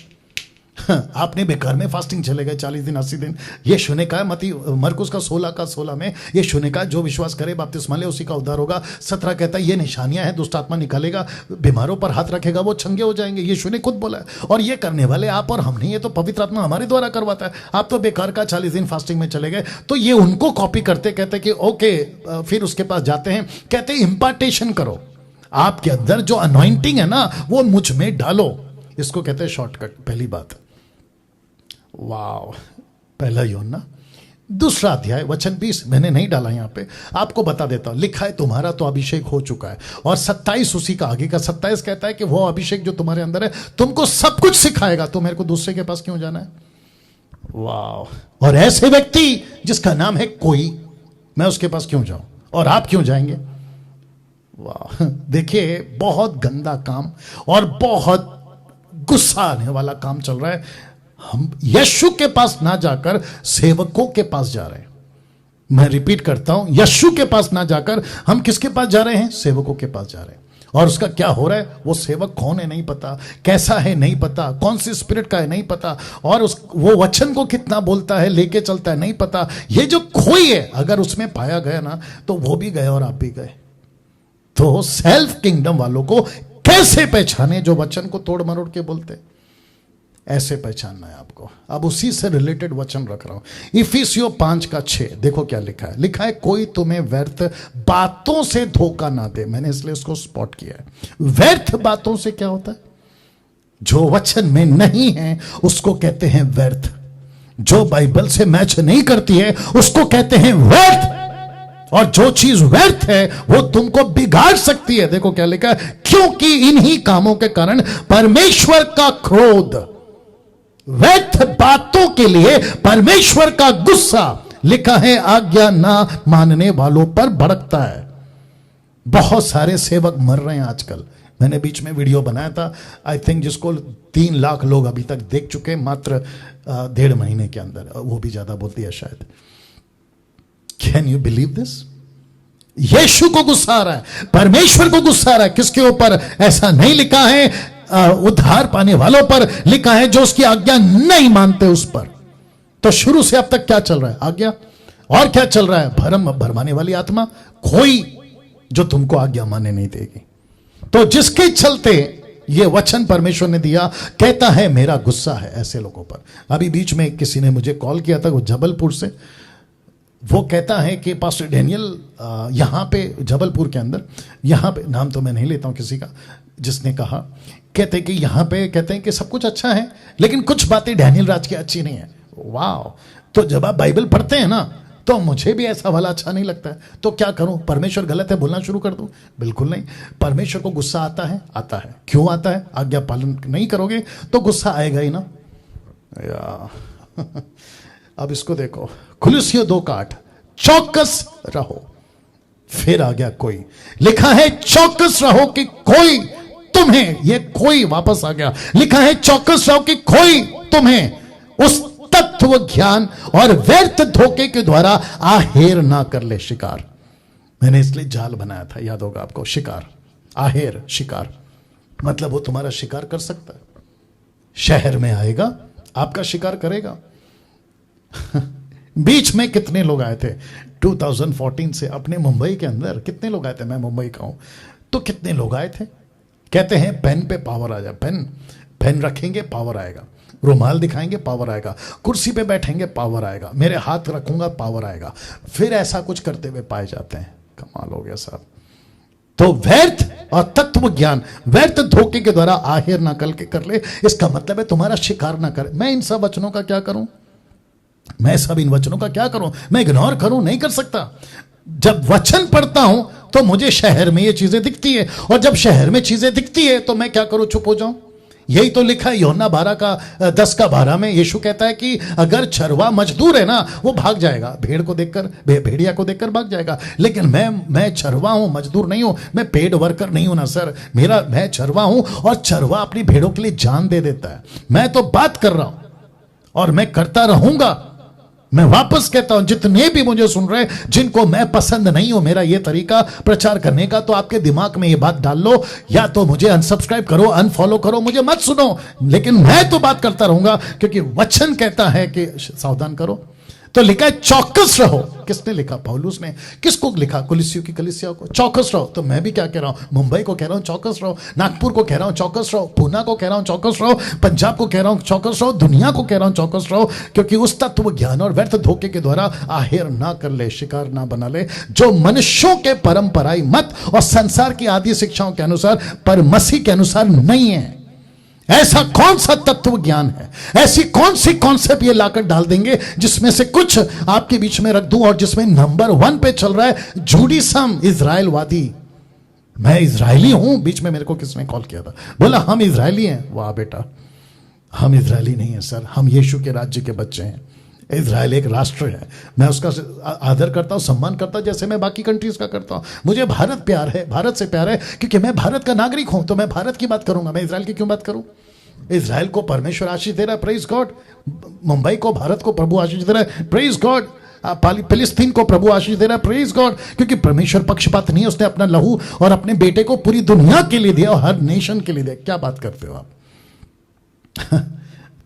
आपने बेकार में फास्टिंग चले गए 40 दिन 80 दिन। ये शुने का मरकुस का 16 में ये शुने का जो विश्वास करे बपतिस्मा ले उसी का उद्धार होगा। 17 कहता है ये निशानियां हैं, दुष्ट आत्मा निकालेगा, बीमारों पर हाथ रखेगा वो चंगे हो जाएंगे। ये शुने खुद बोला है, और ये करने वाले आप और हम नहीं, ये तो पवित्र आत्मा हमारे द्वारा करवाता है। आप तो बेकार का 40 दिन फास्टिंग में चले गए। तो ये उनको कॉपी करते, कहते कि ओके, फिर उसके पास जाते हैं, कहते इंपार्टेशन करो, आपके अंदर जो अनॉइंटिंग है ना वो मुझ में डालो। इसको कहते हैं शॉर्टकट। पहली बात, वाव, पहला यूहन्ना 2 अध्याय वचन 20 मैंने नहीं डाला यहां पे, आपको बता देता हूं। लिखा है तुम्हारा तो अभिषेक हो चुका है, और 27 उसी का आगे का 27 कहता है कि वो अभिषेक जो तुम्हारे अंदर है तुमको सब कुछ सिखाएगा, तो मेरे को दूसरे के पास क्यों जाना है? वाव। और ऐसे व्यक्ति जिसका नाम है कोई, मैं उसके पास क्यों जाऊं, और आप क्यों जाएंगे? वाह, देखिए बहुत गंदा काम और बहुत गुस्सा आने वाला काम चल रहा है। हम यीशु के पास ना जाकर सेवकों के पास जा रहे हैं। मैं रिपीट करता हूं, यीशु के पास ना जाकर हम किसके पास जा रहे हैं? सेवकों के पास जा रहे हैं। और उसका क्या हो रहा है? वो सेवक कौन है नहीं पता, कैसा है नहीं पता, कौन सी स्पिरिट का है नहीं पता, और वो वचन को कितना बोलता है, लेके चलता है नहीं पता। ये जो खोई है अगर उसमें पाया गया ना, तो वो भी गए और आप भी गए। तो सेल्फ किंगडम वालों को कैसे पहचाने? जो वचन को तोड़ मरोड़ के बोलते, ऐसे पहचानना है आपको। अब उसी से रिलेटेड वचन रख रहा हूं, इफिसियों 5:6। देखो क्या लिखा है। लिखा है कोई तुम्हें व्यर्थ बातों से धोखा ना दे। मैंने इसलिए इसको स्पॉट किया है। व्यर्थ बातों से क्या होता है? जो वचन में नहीं है उसको कहते हैं व्यर्थ। जो बाइबल से मैच नहीं करती है उसको कहते हैं व्यर्थ। और जो चीज व्यर्थ है वो तुमको बिगाड़ सकती है। देखो क्या लिखा है, क्योंकि इन्हीं कामों के कारण परमेश्वर का क्रोध, व्यर्थ बातों के लिए परमेश्वर का गुस्सा, लिखा है आज्ञा ना मानने वालों पर भड़कता है। बहुत सारे सेवक मर रहे हैं आजकल। मैंने बीच में वीडियो बनाया था, आई थिंक जिसको 3 लाख लोग अभी तक देख चुके, मात्र 1.5 महीने के अंदर, वो भी ज्यादा बोल दिया शायद। Can you believe this? यीशु को गुस्सा आ रहा है, परमेश्वर को गुस्सा आ रहा है। किसके ऊपर? ऐसा नहीं लिखा है उद्धार पाने वालों पर, लिखा है जो उसकी आज्ञा नहीं मानते उस पर। तो शुरू से अब तक क्या चल रहा है? आज्ञा। और क्या चल रहा है? भरम भरमाने वाली आत्मा, कोई जो तुमको आज्ञा माने नहीं देगी। तो जिसके चलते ये वचन परमेश्वर ने दिया, कहता है मेरा गुस्सा है ऐसे लोगों पर। अभी बीच में किसी ने मुझे कॉल किया था, वो जबलपुर से, वो कहता है कि पास्टर डैनियल यहाँ पे जबलपुर के अंदर, यहाँ पे नाम तो मैं नहीं लेता हूँ किसी का, जिसने कहा, कहते हैं कि यहाँ पे कहते हैं कि सब कुछ अच्छा है लेकिन कुछ बातें डैनियल राज की अच्छी नहीं है। वाह! तो जब आप बाइबल पढ़ते हैं ना तो मुझे भी ऐसा वाला अच्छा नहीं लगता है, तो क्या करूं? परमेश्वर गलत है बोलना शुरू कर दूं? बिल्कुल नहीं। परमेश्वर को गुस्सा आता है, आता है। क्यों आता है? आज्ञा पालन नहीं करोगे तो गुस्सा आएगा ही ना अब इसको देखो, कुलुस्सियों 2:8, चौकस रहो। फिर आ गया कोई, लिखा है चौकस रहो कि कोई तुम्हें, ये कोई वापस आ गया, लिखा है चौकस रहो कि कोई तुम्हें उस तत्व ज्ञान और व्यर्थ धोखे के द्वारा आहेर ना कर ले। शिकार, मैंने इसलिए जाल बनाया था, याद होगा आपको। शिकार, आहेर, शिकार, मतलब वो तुम्हारा शिकार कर सकता है। शहर में आएगा, आपका शिकार करेगा। बीच में कितने लोग आए थे 2014 से अपने मुंबई के अंदर? कितने लोग आए थे? मैं मुंबई का हूं, तो कितने लोग आए थे? कहते हैं पेन पे पावर आ जाए, पेन रखेंगे पावर आएगा, रुमाल दिखाएंगे पावर आएगा, कुर्सी पे बैठेंगे पावर आएगा, मेरे हाथ रखूंगा पावर आएगा। फिर ऐसा कुछ करते हुए पाए जाते हैं। कमाल हो गया साहब। तो व्यर्थ और तत्व ज्ञान, व्यर्थ धोखे के द्वारा आहेर ना कर ले, इसका मतलब है तुम्हारा शिकार ना करे। मैं इन सब वचनों का क्या करूं? मैं सब इन वचनों का क्या करूं? मैं इग्नोर करूं? नहीं कर सकता। जब वचन पढ़ता हूं तो मुझे शहर में ये चीजें दिखती है, और जब शहर में चीजें दिखती है तो मैं क्या करूं? चुप हो जाऊं? यही तो लिखा है यूहन्ना 10:12 में। यीशु कहता है कि अगर चरवा मजदूर है ना, वो भाग जाएगा, भेड़ को देखकर, भेड़िया को देखकर भाग जाएगा। लेकिन मैं चरवा हूं, मजदूर नहीं हूं, मैं पेड वर्कर नहीं हूं ना सर। मैं चरवा हूं, और चरवा अपनी भेड़ों के लिए जान दे देता है। मैं तो बात कर रहा हूं और मैं करता रहूंगा। मैं वापस कहता हूं, जितने भी मुझे सुन रहे, जिनको मैं पसंद नहीं हूं मेरा ये तरीका प्रचार करने का, तो आपके दिमाग में ये बात डाल लो, या तो मुझे अनसब्सक्राइब करो, अनफॉलो करो, मुझे मत सुनो। लेकिन मैं तो बात करता रहूंगा, क्योंकि वचन कहता है कि सावधान करो। तो लिखा है चौकस रहो। किसने लिखा? पौलुस ने। किसको लिखा? कुलिस्सियों की कलीसिया को। चौकस रहो। तो मैं भी क्या कह रहा हूं? मुंबई को कह रहा हूं चौकस रहो, नागपुर को कह रहा हूं चौकस रहो, पूना को कह रहा हूं चौकस रहो, पंजाब को कह रहा हूं चौकस रहो, दुनिया को कह रहा हूं चौकस रहो, क्योंकि उस तत्व ज्ञान और व्यर्थ धोखे के द्वारा आहेर ना कर ले, शिकार ना बना ले, जो मनुष्यों के परंपराई मत और संसार की आदि शिक्षाओं के अनुसार, पर मसीह के अनुसार नहीं है। ऐसा कौन सा तत्व ज्ञान है, ऐसी कौन सी कॉन्सेप्ट ये लाकर डाल देंगे जिसमें से कुछ आपके बीच में रख दूं, और जिसमें नंबर 1 पे चल रहा है जूडिसम, इजराइलवादी। मैं इजरायली हूं। बीच में मेरे को किसने कॉल किया था, बोला हम इजरायली हैं। वाह बेटा, हम इजरायली नहीं है सर, हम यीशु के राज्य के बच्चे हैं। इजराइल एक राष्ट्र है, मैं उसका आदर करता हूं, सम्मान करता हूं, जैसे मैं बाकी कंट्रीज का करता हूं। मुझे भारत प्यार है, भारत से प्यार है, क्योंकि मैं भारत का नागरिक हूं, तो मैं भारत की बात करूंगा। मैं इजराइल की क्यों बात करूं? इजराइल को परमेश्वर आशीष दे रहा है, प्रेज गॉड। मुंबई को भारत को प्रभु आशीष दे रहा है, प्रेज गॉड। फिलिस्तीन को प्रभु आशीष दे रहा है, प्रेज गॉड। क्योंकि परमेश्वर पक्षपात नहीं है, उसने अपना लहू और अपने बेटे को पूरी दुनिया के लिए दिया और हर नेशन के लिए दिया। क्या बात करते हो आप?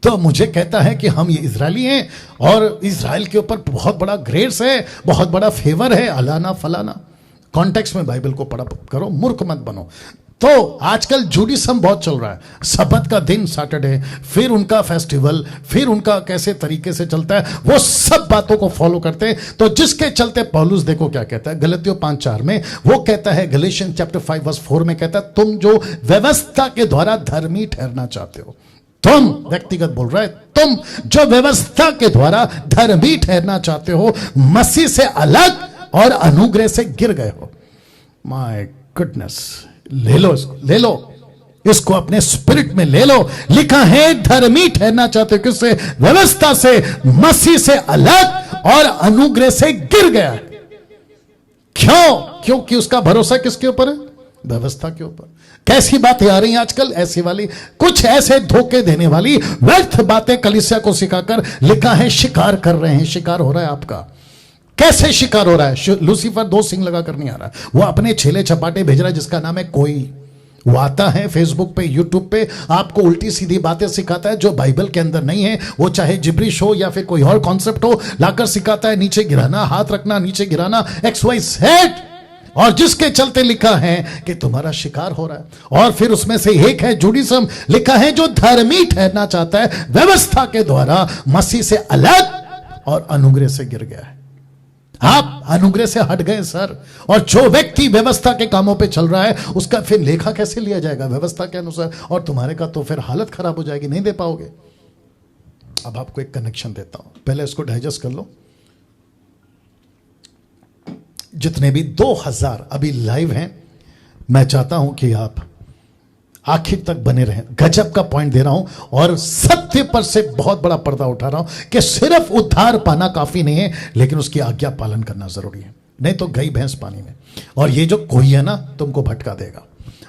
तो मुझे कहता है कि हम ये इजरायली हैं, और इजराइल के ऊपर बहुत बड़ा ग्रेस है, बहुत बड़ा फेवर है, अलाना फलाना। कॉन्टेक्स्ट में बाइबल को पढ़ा करो, मूर्ख मत बनो। तो आजकल जूडिसम बहुत चल रहा है। सबत का दिन सैटरडे, फिर उनका फेस्टिवल, फिर उनका कैसे तरीके से चलता है, वो सब बातों को फॉलो करते हैं। तो जिसके चलते पौलुस देखो क्या कहता है गलतियों 5:4 में। वो कहता है, गलेशियन चैप्टर 5:4 में कहता है, तुम जो व्यवस्था के द्वारा धर्मी ठहरना चाहते हो, तुम, व्यक्तिगत बोल रहा है, तुम जो व्यवस्था के द्वारा धर्मी ठहरना चाहते हो, मसीह से अलग और अनुग्रह से गिर गए हो। माय गुडनेस, ले लो इसको, ले लो इसको, अपने स्पिरिट में ले लो। लिखा है धर्मी ठहरना चाहते हो, किससे? व्यवस्था से, मसीह से अलग और अनुग्रह से गिर गया। क्यों? क्योंकि उसका भरोसा किसके ऊपर है? व्यवस्था के ऊपर। कैसी बातें आ रही हैं आजकल? ऐसी वाली, कुछ ऐसे धोखे देने वाली व्यर्थ बातें कलीसिया को सिखाकर, लिखा है शिकार कर रहे हैं। शिकार हो रहा है आपका। कैसे शिकार हो रहा है? लूसीफर 2 सिंग लगा कर नहीं आ रहा, वो अपने छेले छपाटे भेज रहा है, जिसका नाम है कोई। वो आता है फेसबुक पे, यूट्यूब पे, आपको उल्टी सीधी बातें सिखाता है जो बाइबल के अंदर नहीं है। वो चाहे जिब्रिश हो या फिर कोई और कॉन्सेप्ट हो, लाकर सिखाता है नीचे गिराना, हाथ रखना, नीचे गिराना, XYZ। और जिसके चलते लिखा है कि तुम्हारा शिकार हो रहा है। और फिर उसमें से एक है जूडिसम, लिखा है जो धर्मी ठहरना चाहता है व्यवस्था के द्वारा, मसीह से अलग और अनुग्रह से गिर गया है। आप अनुग्रह से हट गए सर। और जो व्यक्ति व्यवस्था के कामों पे चल रहा है उसका फिर लेखा कैसे लिया जाएगा व्यवस्था के अनुसार, और तुम्हारे का तो फिर हालत खराब हो जाएगी, नहीं दे पाओगे। अब आपको एक कनेक्शन देता हूं, पहले इसको डाइजेस्ट कर लो। जितने भी 2000 अभी लाइव हैं, मैं चाहता हूं कि आप आखिर तक बने रहें। गजब का पॉइंट दे रहा हूं और सत्य पर से बहुत बड़ा पर्दा उठा रहा हूं कि सिर्फ उद्धार पाना काफी नहीं है, लेकिन उसकी आज्ञा पालन करना जरूरी है, नहीं तो गई भैंस पानी में। और ये जो कोई है ना, तुमको भटका देगा,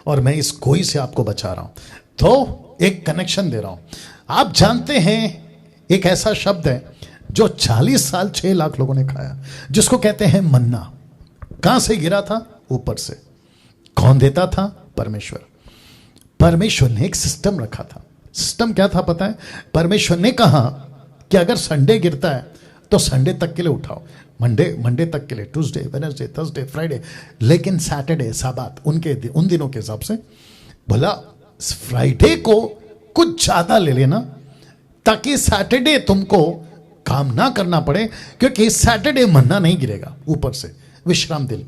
और मैं इस कोई से आपको बचा रहा हूं। तो एक कनेक्शन दे रहा हूं। आप जानते हैं एक ऐसा शब्द है जो 40 साल 6 लाख लोगों ने खाया, जिसको कहते हैं मन्ना। कहां से गिरा था? ऊपर से। कौन देता था? परमेश्वर। परमेश्वर ने एक सिस्टम रखा था। सिस्टम क्या था पता है? परमेश्वर ने कहा कि अगर संडे गिरता है तो संडे तक के लिए उठाओ, मंडे तक के लिए, ट्यूसडे, वेडनेसडे, थर्सडे, फ्राइडे, लेकिन सैटरडे, साबात उन दिनों के हिसाब से। भला फ्राइडे को कुछ ज्यादा ले लेना ताकि सैटरडे तुमको काम ना करना पड़े, क्योंकि सैटरडे मन्ना नहीं गिरेगा ऊपर से, विश्राम दिन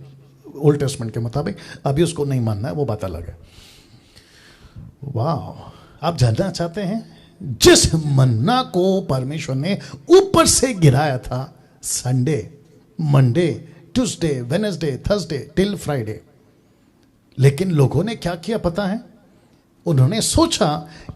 ओल्ड टेस्टमेंट के मुताबिक। अभी उसको नहीं मानना है, वो बात अलग है। वाह, आप जानना चाहते हैं जिस मन्ना को परमेश्वर ने ऊपर से गिराया था, Sunday, Monday, Tuesday, Wednesday, Thursday till Friday, लेकिन लोगों ने क्या किया पता है? उन्होंने सोचा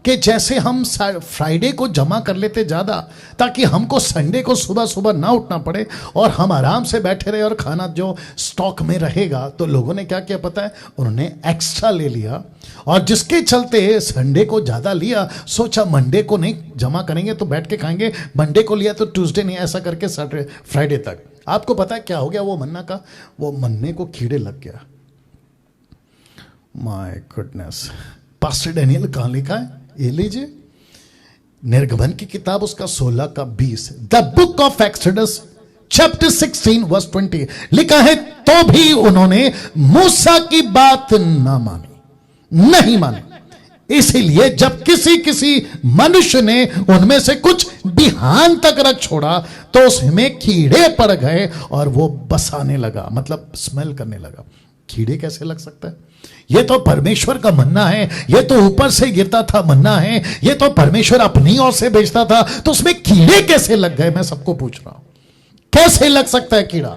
कि जैसे हम फ्राइडे को जमा कर लेते ज्यादा, ताकि हमको संडे को सुबह सुबह ना उठना पड़े और हम आराम से बैठे रहे और खाना जो स्टॉक में रहेगा। तो लोगों ने क्या किया पता है? उन्होंने एक्स्ट्रा ले लिया, और जिसके चलते संडे को ज्यादा लिया, सोचा मंडे को नहीं जमा करेंगे तो बैठ के खाएंगे, मंडे को लिया तो ट्यूसडे नहीं, ऐसा करके सैटरडे फ्राइडे तक। आपको पता है क्या हो गया? वो मन्ना का, वो मन्ने को कीड़े लग गया। My goodness. पास्टर डैनियल कहां लिखा है? ये लीजिए, निर्गमन की किताब उसका 16 का 20, the book of Exodus chapter 16 verse 20 लिखा है, तो भी उन्होंने मूसा की बात ना मानी, नहीं मानी। इसीलिए जब किसी मनुष्य ने उनमें से कुछ बिहान तक रख छोड़ा तो उसमें कीड़े पड़ गए और वो बसाने लगा, मतलब स्मेल करने लगा। कीड़े कैसे लग सकता है? ये तो परमेश्वर का मन्ना है, ये तो ऊपर से गिरता था मन्ना है, ये तो परमेश्वर अपनी ओर से भेजता था, तो उसमें कीड़े कैसे लग गए? मैं सबको पूछ रहा हूं, कैसे लग सकता है कीड़ा?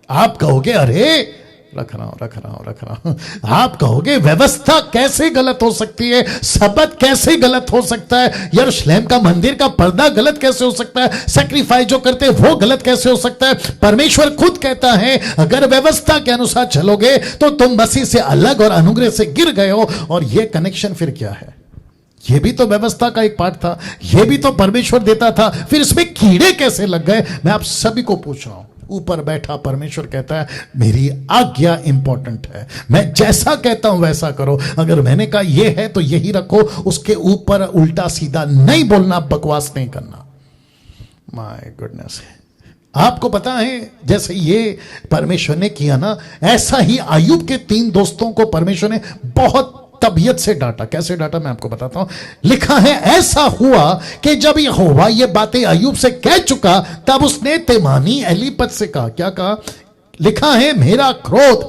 आप कहोगे अरे रख रहा हूं। आप कहोगे व्यवस्था कैसे गलत हो सकती है, सबत कैसे गलत हो सकता है, यरूशलेम का मंदिर का पर्दा गलत कैसे हो सकता है, सैक्रिफाइस जो करते हैं वो गलत कैसे हो सकता है? परमेश्वर खुद कहता है अगर व्यवस्था के अनुसार चलोगे तो तुम मसीह से अलग और अनुग्रह से गिर गए हो। और ये कनेक्शन फिर क्या है? ये भी तो व्यवस्था का एक पार्ट था, ये भी तो परमेश्वर देता था, फिर इसमें कीड़े कैसे लग गए? मैं आप सभी को पूछ रहा हूं। ऊपर बैठा परमेश्वर कहता है मेरी आज्ञा इंपॉर्टेंट है, मैं जैसा कहता हूं वैसा करो। अगर मैंने कहा यह है तो यही रखो, उसके ऊपर उल्टा सीधा नहीं बोलना, बकवास नहीं करना। My goodness. आपको पता है जैसे ये परमेश्वर ने किया ना, ऐसा ही अय्यूब के 3 दोस्तों को परमेश्वर ने बहुत तबीयत से डांटा। कैसे डांटा मैं आपको बताता हूं। लिखा है ऐसा हुआ कि जब यहोवा ये बातें अय्यूब से कह चुका, तब उसने तेमानी एलीपत से कहा। क्या कहा? लिखा है मेरा क्रोध,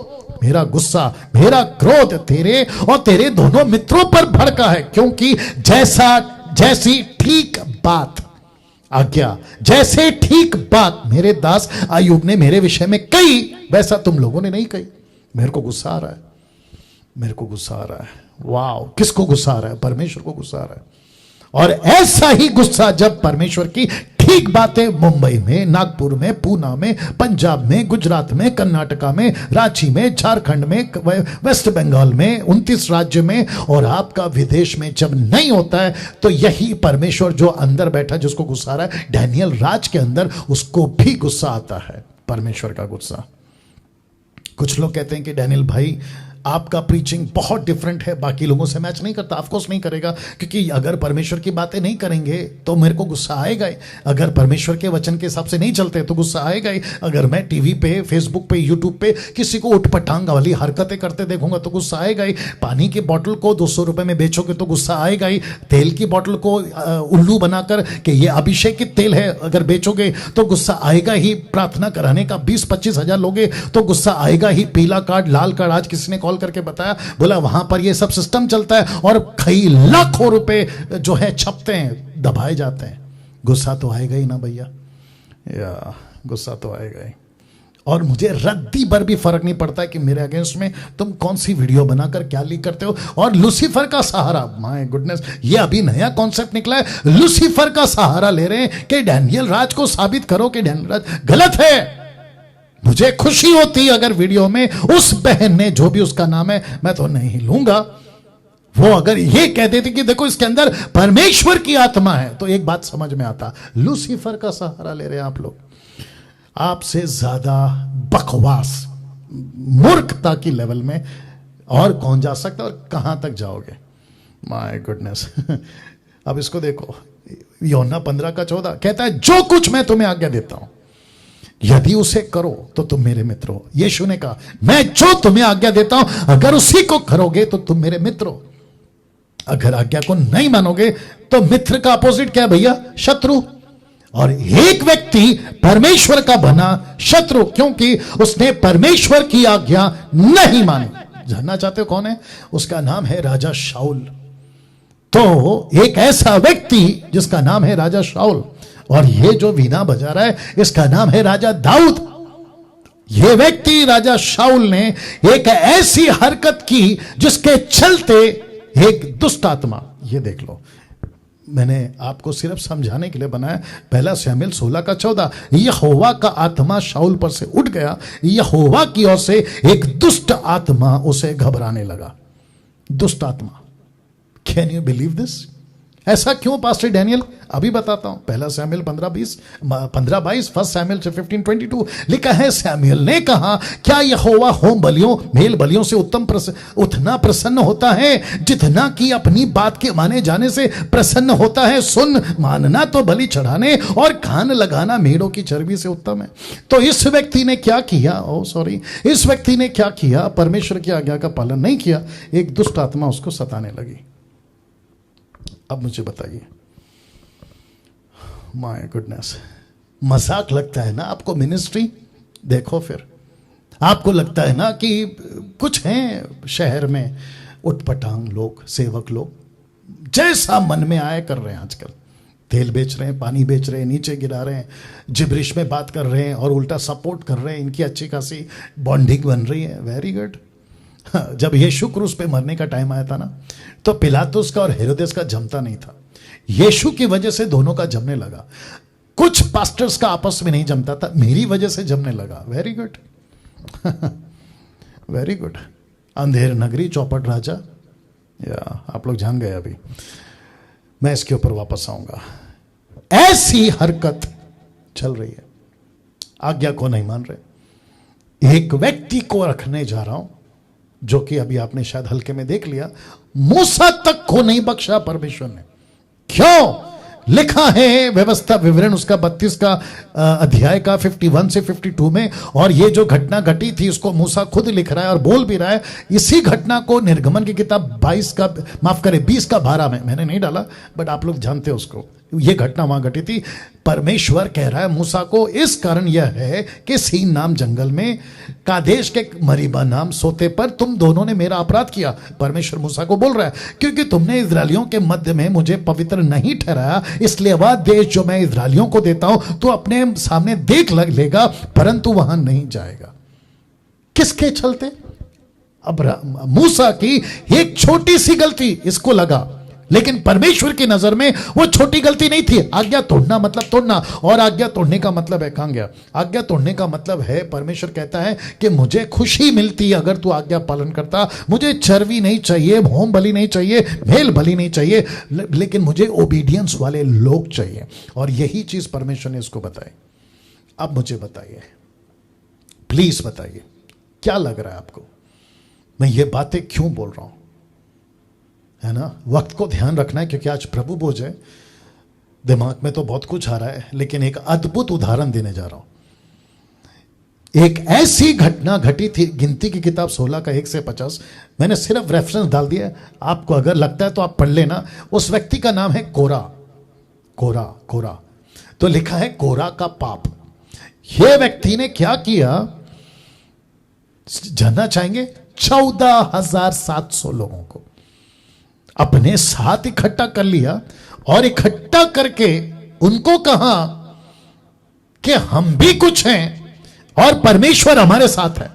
मेरा गुस्सा, मेरा क्रोध तेरे और तेरे दोनों मित्रों पर भड़का है, क्योंकि जैसी ठीक बात, आज्ञा जैसे ठीक बात मेरे दास अय्यूब ने मेरे विषय में कही, वैसा तुम लोगों ने नहीं कही। मेरे को गुस्सा आ रहा है, मेरे को गुस्सा आ रहा है। वाओ, किसको गुस्सा आ रहा है? परमेश्वर को गुस्सा आ रहा है। और ऐसा ही गुस्सा जब परमेश्वर की ठीक बातें मुंबई में, नागपुर में, पूना में, पंजाब में, गुजरात में, कर्नाटका में, रांची में, झारखंड में, वेस्ट बंगाल में, 29 राज्य में और आपका विदेश में जब नहीं होता है, तो यही परमेश्वर जो अंदर बैठा जिसको गुस्सा आ रहा है, डैनियल राज के अंदर, उसको भी गुस्सा आता है, परमेश्वर का गुस्सा। कुछ लोग कहते हैं कि डैनियल भाई आपका प्रीचिंग बहुत डिफरेंट है, बाकी लोगों से मैच नहीं करता, ऑफकोर्स नहीं करेगा, क्योंकि अगर परमेश्वर की बातें नहीं करेंगे तो मेरे को गुस्सा आएगा ही। अगर परमेश्वर के वचन के हिसाब से नहीं चलते तो गुस्सा आएगा ही। अगर मैं टीवी पे, फेसबुक पे, यूट्यूब पे किसी को उठपटांग वाली हरकतें करते देखूंगा तो गुस्सा आएगा ही। पानी की बोतल को 200 रुपए में बेचोगे तो गुस्सा आएगा ही। तेल की बोतल को उल्लू बनाकर कि ये अभिषेक की तेल है अगर बेचोगे तो गुस्सा आएगा ही। प्रार्थना कराने का 20-25 हजार लोगे तो गुस्सा आएगा ही। पीला कार्ड, लाल कार्ड, आज किसी ने कॉल करके बताया, बोला वहां पर ये सब सिस्टम चलता है और कई लाखों रुपए जो है छपते हैं, दबाए जाते हैं। गुस्सा तो आएगा ही ना भैया, या गुस्सा तो आएगा ही। और मुझे रद्दी भर भी फर्क नहीं पड़ता है कि मेरे अगेंस्ट में तुम कौन सी वीडियो बनाकर क्या लीक करते हो। और लूसीफर का सहारा, माय गुडनेस, ये अभी नया कॉन्सेप्ट निकला है, लूसीफर का सहारा ले रहे हैं कि डैनियल राज को साबित करो कि डैनियल राज गलत है। मुझे खुशी होती अगर वीडियो में उस बहन ने, जो भी उसका नाम है, मैं तो नहीं लूंगा, वो अगर ये कह देती कि देखो इसके अंदर परमेश्वर की आत्मा है, तो एक बात समझ में आता। लूसीफर का सहारा ले रहे हैं आप लोग। आपसे ज्यादा बकवास, मूर्खता की लेवल में और कौन जा सकता है और कहां तक जाओगे? My goodness. अब इसको देखो, यूहन्ना 15:14 कहता है, जो कुछ मैं तुम्हें आज्ञा देता हूं यदि उसे करो तो तुम मेरे मित्र हो। यीशु ने कहा, मैं जो तुम्हें आज्ञा देता हूं अगर उसी को करोगे तो तुम मेरे मित्र हो। अगर आज्ञा को नहीं मानोगे तो मित्र का अपोजिट क्या है भैया? शत्रु। और एक व्यक्ति परमेश्वर का बना शत्रु क्योंकि उसने परमेश्वर की आज्ञा नहीं मानी। जानना चाहते हो कौन है? उसका नाम है राजा शाऊल। तो एक ऐसा व्यक्ति जिसका नाम है राजा शाऊल, और ये जो वीणा बजा रहा है इसका नाम है राजा दाऊद। ये व्यक्ति राजा शाऊल ने एक ऐसी हरकत की जिसके चलते एक दुष्ट आत्मा, ये देख लो, मैंने आपको सिर्फ समझाने के लिए बनाया। 1 शमूएल 16:14, यहोवा का आत्मा शाऊल पर से उठ गया, यहोवा की ओर से एक दुष्ट आत्मा उसे घबराने लगा। दुष्ट आत्मा, कैन यू बिलीव दिस? ऐसा क्यों पास्टर डैनियल? अभी बताता हूं। 1 शमूएल 15:22, 1 शमूएल 15:22 लिखा है, शमूएल ने कहा, क्या यहोवा होम बलियों, मेल बलियों से उतना प्रसन्न होता है जितना कि अपनी बात के माने जाने से प्रसन्न होता है? सुन, मानना तो बलि चढ़ाने और कान लगाना मेढ़ों की चर्बी से उत्तम है। तो इस व्यक्ति ने क्या किया? इस व्यक्ति ने क्या किया? परमेश्वर की आज्ञा का पालन नहीं किया। एक दुष्ट आत्मा उसको सताने लगी। अब मुझे बताइए, माय गुडनेस, मजाक लगता है ना आपको मिनिस्ट्री? देखो फिर आपको लगता है ना कि कुछ हैं शहर में उटपटांग लोग, सेवक लोग, जैसा मन में आए कर रहे हैं। आजकल तेल बेच रहे हैं, पानी बेच रहे हैं, नीचे गिरा रहे हैं, जिब्रिश में बात कर रहे हैं और उल्टा सपोर्ट कर रहे हैं। इनकी अच्छी खासी बॉन्डिंग बन रही है। Very good. जब यीशु क्रूस पे मरने का टाइम आया था ना, तो पिलातुस का और हेरोदेस का जमता नहीं था। यीशु की वजह से दोनों का जमने लगा। कुछ पास्टर्स का आपस में नहीं जमता था, मेरी वजह से जमने लगा। Very good. Very good. Andher Nagari, चौपट राजा, या आप लोग जान गए। अभी मैं इसके ऊपर वापस आऊंगा। ऐसी हरकत चल रही है, आज्ञा को नहीं मान रहे। एक व्यक्ति को रखने जा रहा हूं जो कि अभी आपने शायद हल्के में देख लिया, मूसा तक को नहीं बख्शा परमेश्वर ने। क्यों? लिखा है व्यवस्था विवरण उसका 32 का अध्याय का 51 से 52 में। और ये जो घटना घटी थी उसको मूसा खुद लिख रहा है और बोल भी रहा है। इसी घटना को निर्गमन की किताब 20 का 12 में, मैंने नहीं डाला बट आप लोग जानते हो उसको। ये घटना वहां घटी थी। परमेश्वर कह रहा है मूसा को, इस कारण यह है कि सीन नाम जंगल में कादेश के मरीबा नाम सोते पर तुम दोनों ने मेरा अपराध किया। परमेश्वर मूसा को बोल रहा है, क्योंकि तुमने इजरायलियों के मध्य में मुझे पवित्र नहीं ठहराया, इसलिए वह देश जो मैं इजरायलियों को देता हूं तो अपने सामने देख लेगा, परंतु वहां नहीं जाएगा। किसके चलते? अब मूसा की एक छोटी सी गलती इसको लगा, लेकिन परमेश्वर की नजर में वो छोटी गलती नहीं थी। आज्ञा तोड़ना मतलब तोड़ना, और आज्ञा तोड़ने का मतलब है, कहां गया? आज्ञा तोड़ने का मतलब है, परमेश्वर कहता है कि मुझे खुशी मिलती है अगर तू आज्ञा पालन करता। मुझे चर्बी नहीं चाहिए, होम बलि नहीं चाहिए, मेल बलि नहीं चाहिए, लेकिन मुझे ओबीडियंस वाले लोग चाहिए। और यही चीज परमेश्वर ने इसको बताई। अब मुझे बताइए, प्लीज बताइए, क्या लग रहा है आपको? मैं ये बातें क्यों बोल रहा हूं, है ना? वक्त को ध्यान रखना है, क्योंकि आज प्रभु भोज है। दिमाग में तो बहुत कुछ आ रहा है, लेकिन एक अद्भुत उदाहरण देने जा रहा हूं। एक ऐसी घटना घटी थी, गिनती की किताब 16 का 1 से 50। मैंने सिर्फ रेफरेंस डाल दिया, आपको अगर लगता है तो आप पढ़ लेना। उस व्यक्ति का नाम है कोरा। कोरा कोरा तो लिखा है कोरा का पाप। यह व्यक्ति ने क्या किया जानना चाहेंगे? 14,700 लोगों को अपने साथ इकट्ठा कर लिया और इकट्ठा करके उनको कहा कि हम भी कुछ हैं और परमेश्वर हमारे साथ है।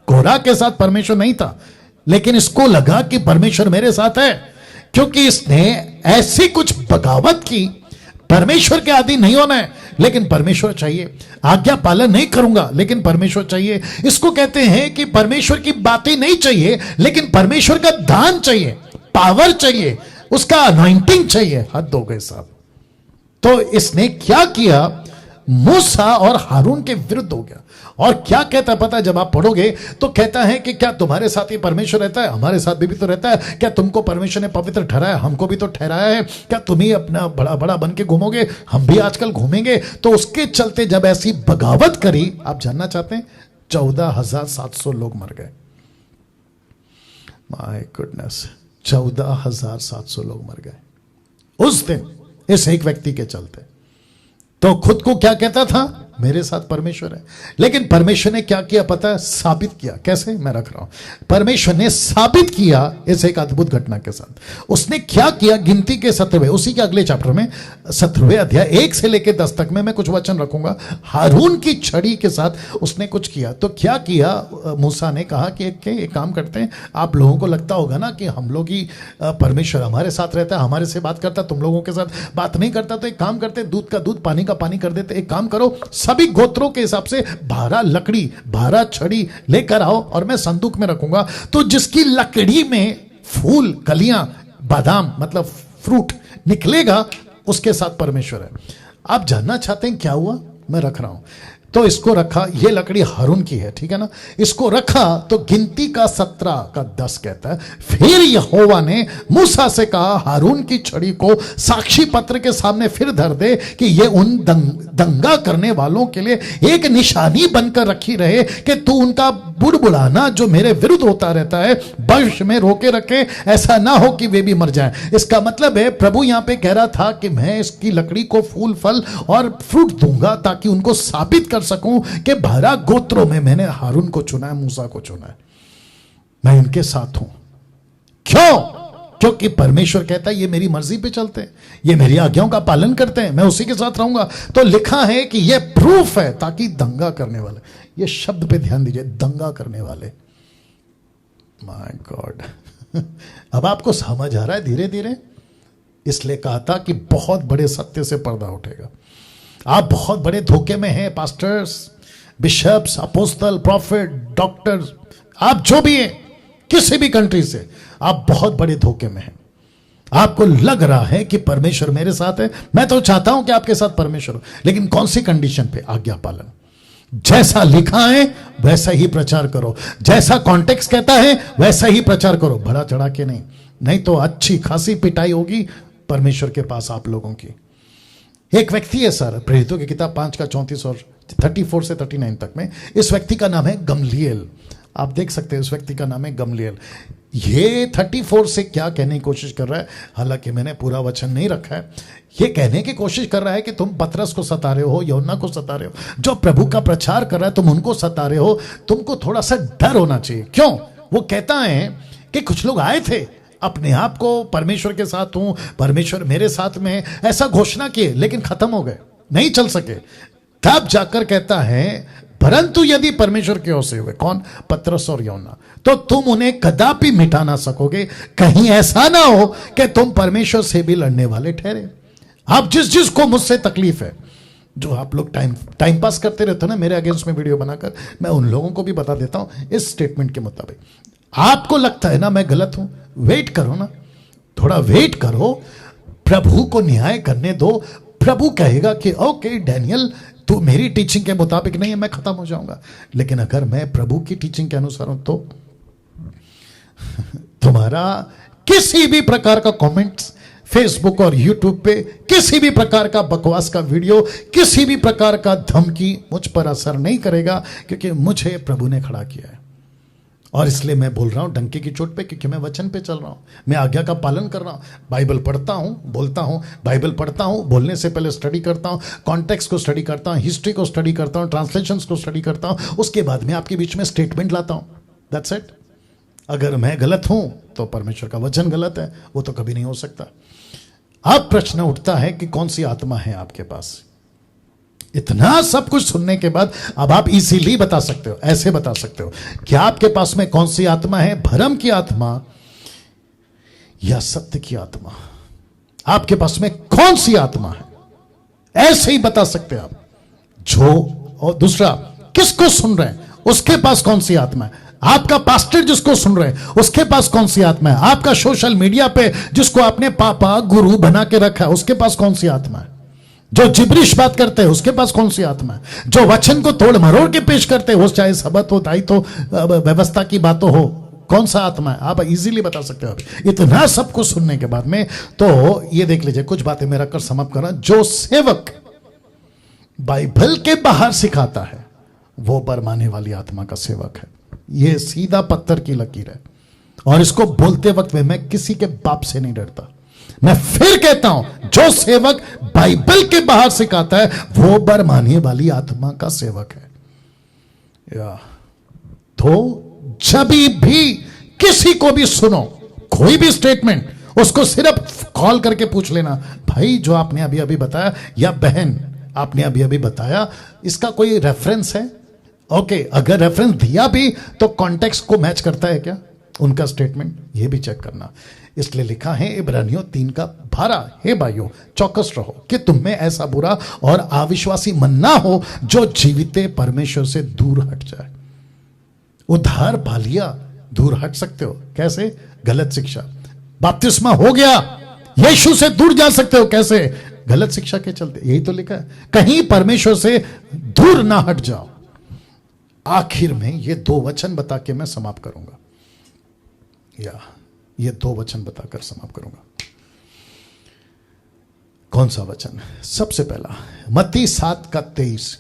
कोरा के साथ परमेश्वर नहीं था, लेकिन इसको लगा कि परमेश्वर मेरे साथ है, क्योंकि इसने ऐसी कुछ बगावत की। परमेश्वर के आदि नहीं होना है, लेकिन परमेश्वर चाहिए। आज्ञा पालन नहीं करूंगा, लेकिन परमेश्वर चाहिए। इसको कहते हैं कि परमेश्वर की बातें नहीं चाहिए, लेकिन परमेश्वर का दान चाहिए, पावर चाहिए, उसका अनॉइंटिंग चाहिए। हद हो गए साहब। तो इसने क्या किया? मूसा और हारून के विरुद्ध हो गया। और क्या कहता है पता है? जब आप पढ़ोगे तो कहता है कि क्या तुम्हारे साथ ही परमेश्वर रहता है? हमारे साथ भी तो रहता है। क्या तुमको परमेश्वर ने पवित्र ठहराया? हमको भी तो ठहराया है। क्या तुम ही अपना बड़ा बड़ा बन के घूमोगे? हम भी आजकल घूमेंगे। तो उसके चलते जब ऐसी बगावत करी, आप जानना चाहते हैं, 14,700 लोग मर गए। माय गुडनेस, 14,700 लोग मर गए उस दिन, इस एक व्यक्ति के चलते। तो खुद को क्या कहता था? मेरे साथ परमेश्वर है। लेकिन परमेश्वर ने क्या किया पता है? साबित किया। कैसे? मैं रख रहा हूं। परमेश्वर ने साबित किया इस एक अद्भुत घटना के साथ। उसने क्या किया? गिनती के 17वें, उसी के अगले चैप्टर में 17वें अध्याय 1 से लेकर 10 तक में मैं कुछ वचन रखूंगा। हारून की छड़ी के साथ उसने कुछ किया। तो क्या किया? मूसा ने कहा कि एक काम करते हैं, आप लोगों को लगता होगा ना कि हम लोग ही परमेश्वर हमारे साथ रहता है, हमारे से बात करता, तुम लोगों के साथ बात नहीं करता। तो एक काम करते, दूध का दूध, पानी का पानी कर देते। एक काम करो, सभी गोत्रों के हिसाब से भारा लकड़ी, भारा छड़ी लेकर आओ और मैं संदूक में रखूंगा। तो जिसकी लकड़ी में फूल, कलियां, बादाम मतलब फ्रूट निकलेगा, उसके साथ परमेश्वर है। आप जानना चाहते हैं क्या हुआ? मैं रख रहा हूं। तो इसको रखा, ये लकड़ी हारून की है, ठीक है ना? इसको रखा तो गिनती का 17 का 10 कहता है, फिर यहोवा ने मूसा से कहा, हारून की छड़ी को साक्षी पत्र के सामने फिर धर दे कि ये उन दंगा करने वालों के लिए एक निशानी बनकर रखी रहे कि तू उनका बुड़बुड़ाना जो मेरे विरुद्ध होता रहता है वश में रोके रखे, ऐसा ना हो कि वे भी मर जाएं। इसका मतलब है प्रभु यहां पे कह रहा था कि मैं इसकी लकड़ी को फूल, फल और फ्रूट दूंगा ताकि उनको साबित कर सकूं कि 12 गोत्रों में मैंने हारून को चुना है, मूसा को चुना है, मैं इनके साथ हूं। क्यों? क्योंकि परमेश्वर कहता है ये मेरी मर्जी पे चलते हैं, ये मेरी आज्ञाओं का पालन करते हैं, मैं उसी के साथ रहूंगा। तो लिखा है कि ये प्रूफ है ताकि दंगा करने वाले, ये शब्द पे ध्यान दीजिए, दंगा करने वाले। माय गॉड अब आपको समझ आ रहा है धीरे धीरे? इसलिए कहा था कि बहुत बड़े सत्य से पर्दा उठेगा। आप बहुत बड़े धोखे में हैं, pastors, bishops, apostle, prophet, doctor, आप जो भी हैं, किसी भी कंट्री से, आप बहुत बड़े धोखे में हैं। आपको लग रहा है कि परमेश्वर मेरे साथ है। मैं तो चाहता हूं कि आपके साथ परमेश्वर हो, लेकिन कौन सी कंडीशन पे? आज्ञा पालन। जैसा लिखा है वैसा ही प्रचार करो, जैसा कॉन्टेक्स्ट कहता है वैसा ही प्रचार करो, बढ़ा चढ़ा के नहीं। नहीं तो अच्छी खासी पिटाई होगी परमेश्वर के पास आप लोगों की। एक व्यक्ति है सर, प्रेरितों की किताब 5 का 34 और 34 से 39 तक में, इस व्यक्ति का नाम है गमलीएल। आप देख सकते हैं, इस व्यक्ति का नाम है गमलीएल। ये 34 से क्या कहने की कोशिश कर रहा है, हालांकि मैंने पूरा वचन नहीं रखा है, ये कहने की कोशिश कर रहा है कि तुम पतरस को सता रहे हो, यूहन्ना को सता रहे हो, जो प्रभु का प्रचार कर रहा है तुम उनको सता रहे हो। तुमको थोड़ा सा डर होना चाहिए। क्यों? वो कहता है कि कुछ लोग आए थे, अपने आप को परमेश्वर के साथ हूं, परमेश्वर मेरे साथ में, ऐसा घोषणा किए, लेकिन खत्म हो गए, नहीं चल सके। तब जाकर कहता है परंतु यदि परमेश्वर की ओर से हुए, कौन? पतरस और यूहन्ना, तो तुम उन्हें कदापि मिटा ना सकोगे। कहीं ऐसा ना हो कि तुम परमेश्वर से भी लड़ने वाले ठहरे। आप जिस को मुझसे तकलीफ है, जो आप लोग टाइम पास करते रहते हो ना मेरे अगेंस्ट में वीडियो बनाकर, मैं उन लोगों को भी बता देता हूं इस स्टेटमेंट के मुताबिक। आपको लगता है ना मैं गलत हूं, वेट करो ना, थोड़ा वेट करो, प्रभु को न्याय करने दो। प्रभु कहेगा कि ओके डैनियल, तू मेरी टीचिंग के मुताबिक नहीं है, मैं खत्म हो जाऊंगा। लेकिन अगर मैं प्रभु की टीचिंग के अनुसार हूं तो तुम्हारा किसी भी प्रकार का कमेंट्स फेसबुक और यूट्यूब पे, किसी भी प्रकार का बकवास का वीडियो, किसी भी प्रकार का धमकी मुझ पर असर नहीं करेगा, क्योंकि मुझे प्रभु ने खड़ा किया है। और इसलिए मैं बोल रहा हूं डंके की चोट पे, क्योंकि मैं वचन पे चल रहा हूं, मैं आज्ञा का पालन कर रहा हूं, बाइबल पढ़ता हूं, बोलता हूं, बाइबल पढ़ता हूं, बोलने से पहले स्टडी करता हूं, कॉन्टेक्स्ट को स्टडी करता हूं, हिस्ट्री को स्टडी करता हूं, ट्रांसलेशंस को स्टडी करता हूं, उसके बाद में आपके बीच में स्टेटमेंट लाता हूं। That's it. अगर मैं गलत हूं तो परमेश्वर का वचन गलत है, वो तो कभी नहीं हो सकता। अब प्रश्न उठता है कि कौन सी आत्मा है आपके पास। इतना सब कुछ सुनने के बाद अब आप इजीली बता सकते हो, ऐसे बता सकते हो कि आपके पास में कौन सी आत्मा है, भरम की आत्मा या सत्य की आत्मा। आपके पास में कौन सी आत्मा है, ऐसे ही बता सकते हो आप। जो और दूसरा, किसको सुन रहे हैं, उसके पास कौन सी आत्मा है। आपका पास्टर जिसको सुन रहे हैं उसके पास कौन सी आत्मा है। आपका सोशल मीडिया पे जिसको आपने पापा गुरु बना के रखा है उसके पास कौन सी आत्मा है। जो जिब्रिश बात करते हैं उसके पास कौन सी आत्मा है। जो वचन को तोड़ मरोड़ के पेश करते हैं, वो चाहे सबत हो, दायित्व हो, व्यवस्था की बातों हो, कौन सा आत्मा है आप इजीली बता सकते हो। इतना सब कुछ सुनने के बाद में तो ये देख लीजिए, कुछ बातें मेरा कर समाप्त करना। जो सेवक बाइबल के बाहर सिखाता है वो बरमाने वाली आत्मा का सेवक है। ये सीधा पत्थर की लकीर है, और इसको बोलते वक्त में मैं किसी के बाप से नहीं डरता। मैं फिर कहता हूं, जो सेवक बाइबल के बाहर सिखाता है वो बरमाने वाली आत्मा का सेवक है। तो जब भी किसी को भी सुनो कोई भी स्टेटमेंट, उसको सिर्फ कॉल करके पूछ लेना, भाई जो आपने अभी अभी बताया, या बहन आपने अभी अभी बताया, इसका कोई रेफरेंस है। ओके, अगर रेफरेंस दिया भी तो कॉन्टेक्स्ट को मैच करता है क्या उनका स्टेटमेंट, ये भी चेक करना। इसलिए लिखा है इब्रानियों 3:12, हे भाइयों चौकस रहो कि तुम में ऐसा बुरा और अविश्वासी मन ना हो जो जीविते परमेश्वर से दूर हट जाए। उद्धार पा लिया, दूर हट सकते हो कैसे? गलत शिक्षा। बपतिस्मा हो गया, यीशु से दूर जा सकते हो कैसे? गलत शिक्षा के चलते। यही तो लिखा है, कहीं परमेश्वर से दूर ना हट जाओ। आखिर में ये 2 वचन बता के मैं समाप्त करूंगा, या ये 2 वचन बताकर समाप्त करूंगा। कौन सा वचन? सबसे पहला मत्ती 7:23,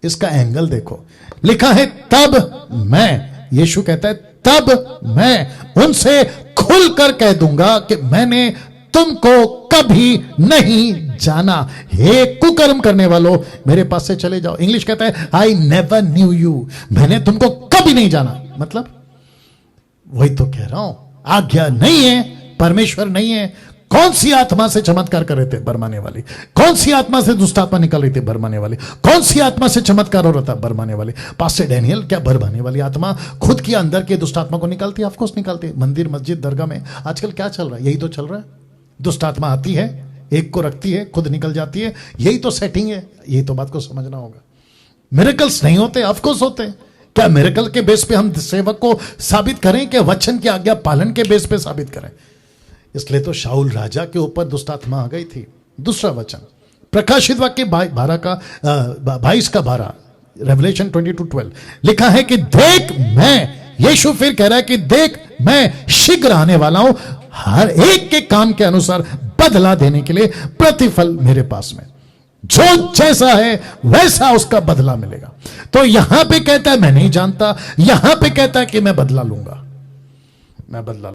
इसका एंगल देखो। लिखा है तब मैं, यीशु कहता है तब मैं उनसे खुलकर कह दूंगा कि मैंने तुमको कभी नहीं जाना, हे कुकर्म करने वालों मेरे पास से चले जाओ। इंग्लिश कहता है आई नेवर न्यू यू, मैंने तुमको कभी नहीं जाना। मतलब वही तो कह रहा हूं, आज्ञा नहीं है, परमेश्वर नहीं है। कौन सी आत्मा से चमत्कार कर रहे थे? बरमाने वाली। कौन सी आत्मा से दुष्ट आत्मा निकल रही थी? बरमाने वाली। कौन सी आत्मा से चमत्कार हो रहा था? बरमाने वाली। पास्टर डैनियल, क्या बरमाने वाली आत्मा खुद की अंदर के दुष्ट आत्मा को निकालती है? ऑफकोर्स निकालती है। मंदिर मस्जिद दरगाह में आजकल क्या चल रहा है? यही तो चल रहा है। दुष्ट आत्मा आती है, एक को रखती है, खुद निकल जाती है। यही तो सेटिंग है। यही तो बात को समझना होगा। मिरेकल्स नहीं होते? ऑफकोर्स होते हैं। क्या मिरेकल के बेस पे हम सेवक को साबित करें कि वचन की आज्ञा पालन के बेस पे साबित करें? इसलिए तो शाऊल राजा के ऊपर दुष्ट आत्मा आ गई थी। दूसरा वचन प्रकाशित वाक्य 22:12, रेवलेशन 22:12 लिखा है कि देख मैं, यीशु फिर कह रहा है कि देख मैं शीघ्र आने वाला हूं, हर एक के काम के अनुसार बदला देने के लिए प्रतिफल मेरे पास में, जो जैसा है वैसा उसका बदला मिलेगा। तो यहां पे कहता है मैं नहीं जानता, यहां पे कहता है कि मैं बदला लूंगा, मैं बदला